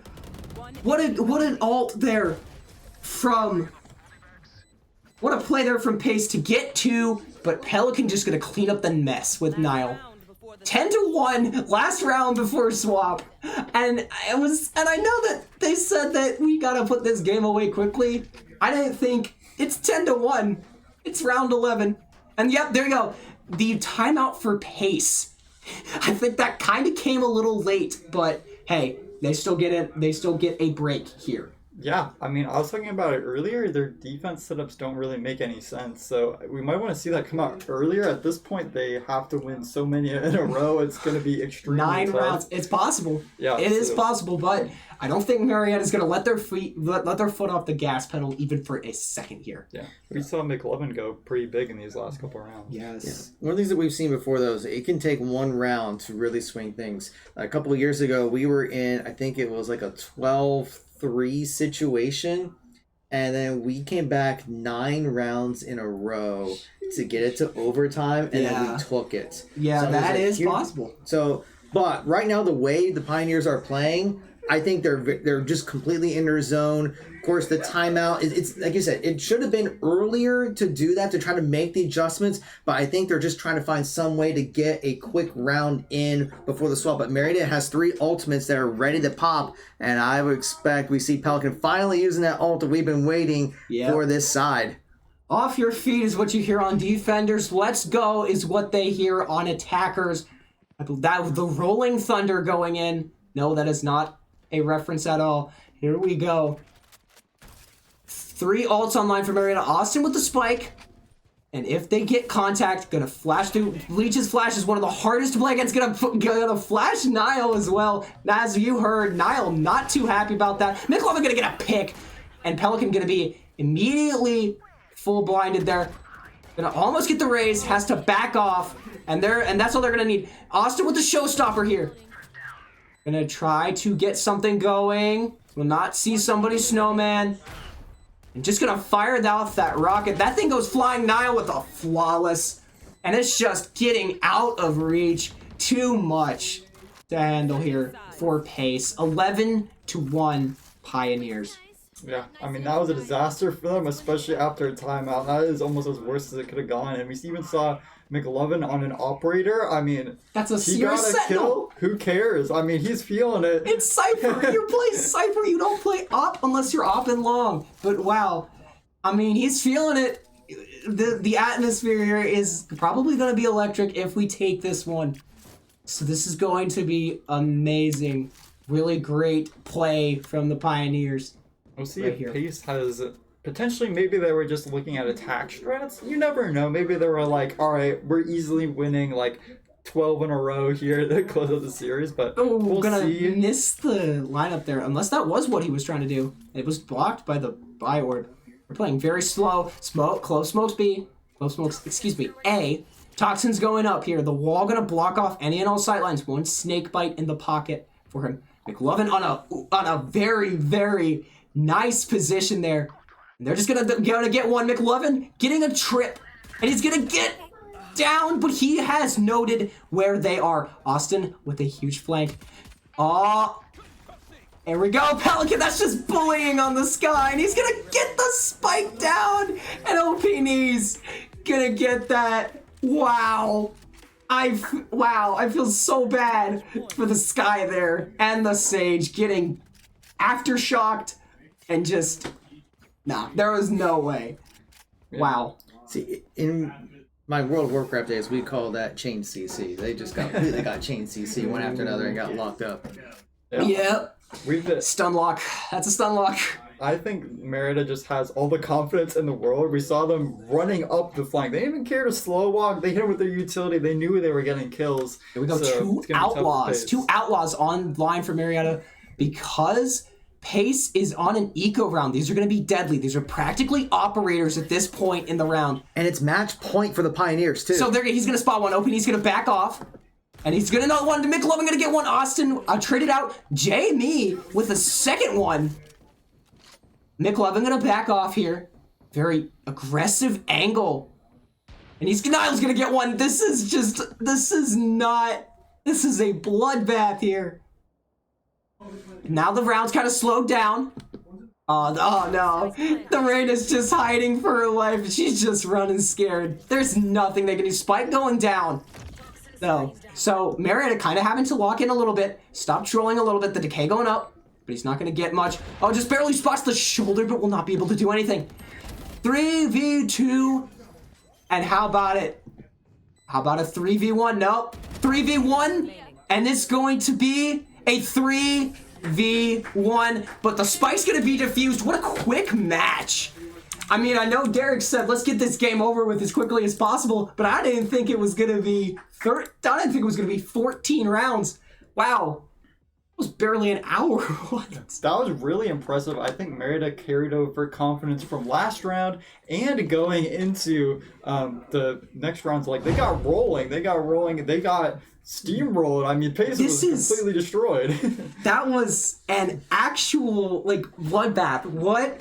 What an ult there from... What a play there from Pace to get 2. But Pelican just going to clean up the mess with Nile. 10-1 last round before swap, and I know that they said that we gotta put this game away quickly. I didn't think it's 10-1. It's round 11, and yep, there you go. The timeout for Pace. I think that kind of came a little late, but hey, they still get it. They still get a break here. Yeah, I mean, I was talking about it earlier. Their defense setups don't really make any sense, so we might want to see that come out earlier. At this point, they have to win so many in a row. It's going to be extremely 9 tough. rounds. It's possible. Yeah, it is possible, but I don't think Marietta's going to let their foot off the gas pedal even for a second here. Yeah, we saw McLovin go pretty big in these last couple rounds. Yes. Yeah. One of the things that we've seen before, though, is it can take 1 round to really swing things. A couple of years ago, we were in, I think it was like a 12-3 situation, and then we came back 9 rounds in a row to get it to overtime, and then we took it. Yeah, so that is possible. So, but right now, the way the Pioneers are playing, I think they're just completely in their zone. Of course, the timeout, it's like you said, it should have been earlier to do that, to try to make the adjustments, but I think they're just trying to find some way to get a quick round in before the swap. But Marietta has 3 ultimates that are ready to pop, and I would expect we see Pelican finally using that ult that we've been waiting for this side. Off your feet is what you hear on defenders. Let's go is what they hear on attackers. The Rolling Thunder going in. No, that is not a reference at all. Here we go. 3 ults online for Marietta. Austin with the spike. And if they get contact, gonna flash through. Leech's flash is one of the hardest to play against. Gonna flash Nile as well. As you heard, Nile not too happy about that. McLovin gonna get a pick. And Pelican gonna be immediately full blinded there. Gonna almost get the raise. Has to back off. And that's all they're gonna need. Austin with the showstopper here. Gonna try to get something going. Will not see somebody snowman. And just gonna fire off that rocket. That thing goes flying. Nile with a flawless. And it's just getting out of reach. Too much to handle here for Pace. 11-1 Pioneers. Yeah, I mean, that was a disaster for them, especially after a timeout. That is almost as worse as it could have gone. And we even saw McLovin on an operator. I mean, That's a he serious got a sentinel. kill. Who cares? I mean, he's feeling it. It's Cypher. You play Cypher. You don't play op unless you're op and long. But wow, I mean, he's feeling it. The atmosphere here is probably going to be electric if we take this one. So this is going to be amazing. Really great play from the Pioneers. We'll see Right if here. Pace has potentially. Maybe they were just looking at attack strats. You never know. Maybe they were like, all right, we're easily winning like 12 in a row here to close out the series. But Oh, we'll gonna see. miss the lineup there, unless that was what he was trying to do. It was blocked by the buy orb. We're playing very slow. Smoke, close smokes B. Close smokes, excuse me, A. Toxin's going up here. The wall gonna block off any and all sightlines. One snake bite in the pocket for him. McLovin on a very, very nice position there. And they're just gonna get one. McLovin getting a trip. And he's gonna get down, but he has noted where they are. Austin with a huge flank. Oh, there we go, Pelican. That's just bullying on the sky, and he's gonna get the spike down. And OP knees gonna get that. Wow. I feel so bad for the Sky there and the Sage getting aftershocked and just there was no way. Wow. See, in my World of Warcraft days, we call that chain CC. They just completely got chain CC one after another and got locked up. Yep. We've been, Stun lock. That's a stun lock. I think Marietta just has all the confidence in the world. We saw them running up the flank. They didn't even care to slow walk. They hit it with their utility. They knew they were getting kills. Here we go. So Two it's gonna be tough to outlaws. pace. Two outlaws on line for Marietta because Pace is on an eco round. These are going to be deadly. These are practically operators at this point in the round. And it's match point for the Pioneers, too. So he's going to spot one open. He's going to back off. And he's going to know one to McLovin. Going to get one. Austin traded out. Jamie with a second one. McLovin going to back off here. Very aggressive angle. And Niall's going to get one. This is a bloodbath here. Now the round's kind of slowed down. Oh no. The Rain is just hiding for her life. She's just running scared. There's nothing they can do. Spike going down. No. So Marietta kind of having to lock in a little bit. Stop trolling a little bit. The decay going up. But he's not going to get much. Oh, just barely spots the shoulder, but will not be able to do anything. 3v2. And how about it? How about a 3v1? Nope. 3v1. And it's going to be a 3v1. But the spike's going to be diffused. What a quick match. I mean, I know Derek said, let's get this game over with as quickly as possible. But I didn't think it was going to be 14 rounds. Wow. It was barely an hour. What? That was really impressive. I think Marietta carried over confidence from last round and going into the next rounds. Like, they got rolling. They got steamrolled. I mean, Pace was completely destroyed. That was an actual, bloodbath. What?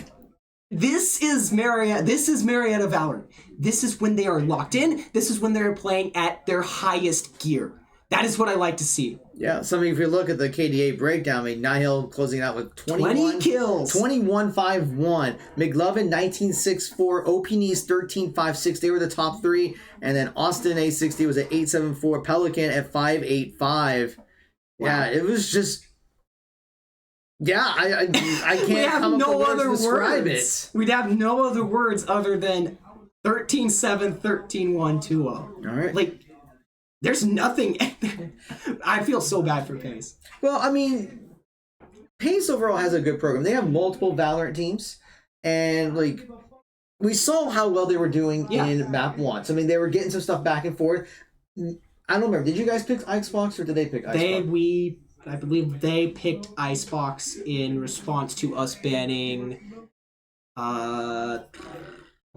This is Marietta Valorant. This is when they are locked in. This is when they're playing at their highest gear. That is what I like to see. Yeah, if you look at the KDA breakdown, I mean, Nihil closing out with 20 kills. 21-5-1. McLovin, 19-6-4. OPNees, 13-5-6. They were the top three. And then Austin, A60, was at 8-7-4. Pelican at 5-8-5. Yeah, it was just... Yeah, I can't We have come up no with other words to describe words. We'd have no other words other than 13-7, 13-1, 2-0. All right. There's nothing. I feel so bad for Pace. Well, I mean, Pace overall has a good program. They have multiple Valorant teams, and we saw how well they were doing in Map 1. So I mean, they were getting some stuff back and forth. I don't remember. Did you guys pick Icebox or did they pick Icebox? I believe they picked Icebox in response to us banning. I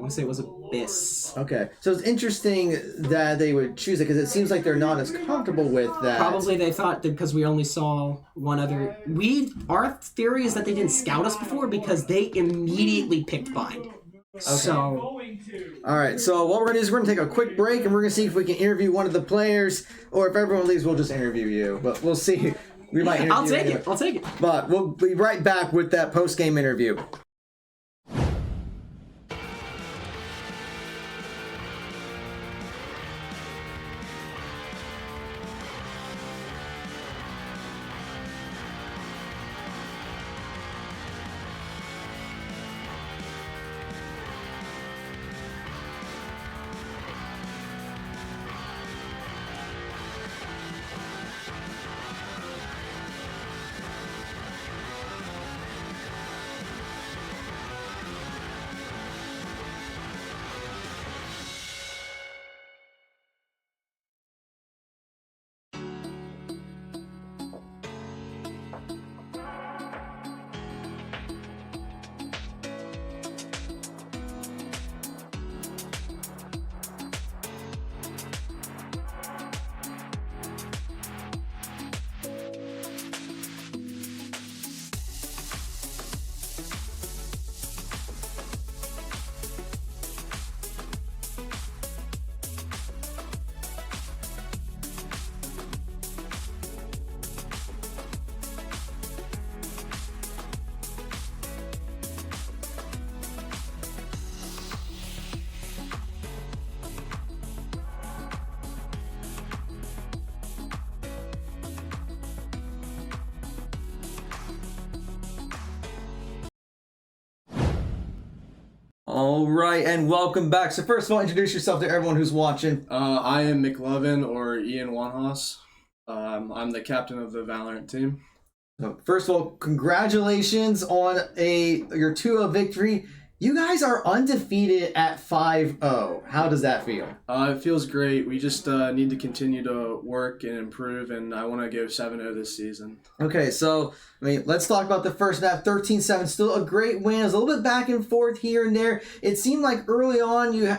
want to say it was Abyss. Okay, so it's interesting that they would choose it because it seems like they're not as comfortable with that. Probably they thought that because we only saw one other. Our theory is that they didn't scout us before because they immediately picked Bind. Okay. So. All right, so what we're going to do is we're going to take a quick break and we're going to see if we can interview one of the players, or if everyone leaves, we'll just interview you. But we'll see. We might interview I'll take it. But we'll be right back with that post-game interview. All right, and welcome back. So first of all, introduce yourself to everyone who's watching. I am McLovin, or Ian Wanhaus. I'm the captain of the Valorant team. So first of all, congratulations on your 2-0 victory. You guys are undefeated at 5-0. How does that feel? It feels great. We just need to continue to work and improve, and I want to go 7-0 this season. Okay, so let's talk about the first half. 13-7, still a great win. It was a little bit back and forth here and there. It seemed like early on you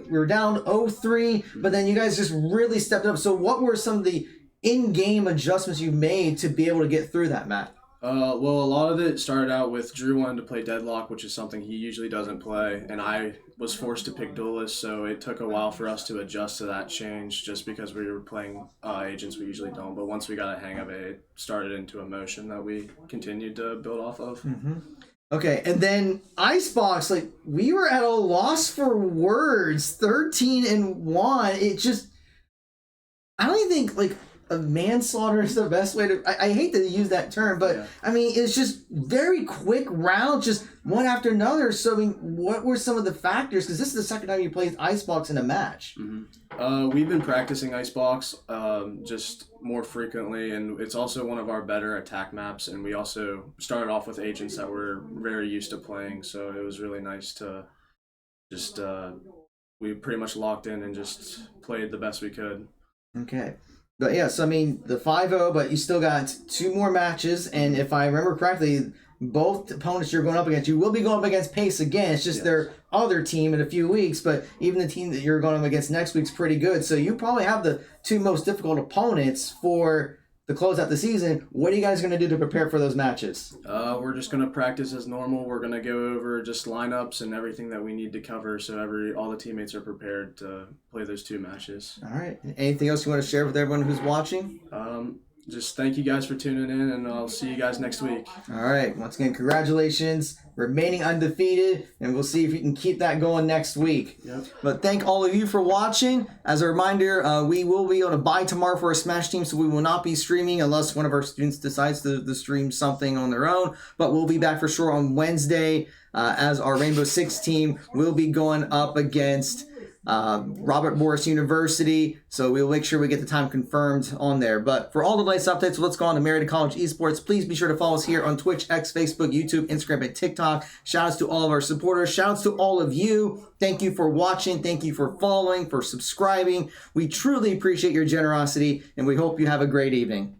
were down 0-3, but then you guys just really stepped up. So what were some of the in-game adjustments you made to be able to get through that, Matt? Well, a lot of it started out with Drew wanting to play Deadlock, which is something he usually doesn't play, and I was forced to pick Duelist, so it took a while for us to adjust to that change just because we were playing agents we usually don't. But once we got a hang of it, it started into a motion that we continued to build off of. Mm-hmm. Okay, and then Icebox, we were at a loss for words, 13-1. It just, I don't even think, a manslaughter is the best way to... I hate to use that term, but, yeah. It's just very quick rounds, just one after another. So, what were some of the factors? Because this is the second time you played Icebox in a match. Mm-hmm. We've been practicing Icebox just more frequently, and it's also one of our better attack maps, and we also started off with agents that we're very used to playing, so it was really nice to just... we pretty much locked in and just played the best we could. Okay. But yeah, so the 5-0, but you still got 2 more matches, and if I remember correctly, both opponents you're going up against, you will be going up against Pace again. It's just their other team in a few weeks, but even the team that you're going up against next week's pretty good. So you probably have the 2 most difficult opponents for the close out the season. What are you guys going to do to prepare for those matches? We're just going to practice as normal. We're going to go over just lineups and everything that we need to cover, so all the teammates are prepared to play those 2 matches. All right. Anything else you want to share with everyone who's watching? Just thank you guys for tuning in, and I'll see you guys next week. All right. Once again, congratulations. Remaining undefeated, and we'll see if you can keep that going next week. Yep. But thank all of you for watching. As a reminder, we will be on a bye tomorrow for our Smash team, so we will not be streaming unless one of our students decides to stream something on their own. But we'll be back for sure on Wednesday as our Rainbow Six team will be going up against Robert Morris University, so we'll make sure we get the time confirmed on there. But for all the latest updates, let's go on to Marietta College Esports. Please be sure to follow us here on Twitch, X, Facebook, YouTube, Instagram, and TikTok. Shout outs to all of our supporters. Shout outs to all of you. Thank you for watching. Thank you for following, for subscribing. We truly appreciate your generosity, and we hope you have a great evening.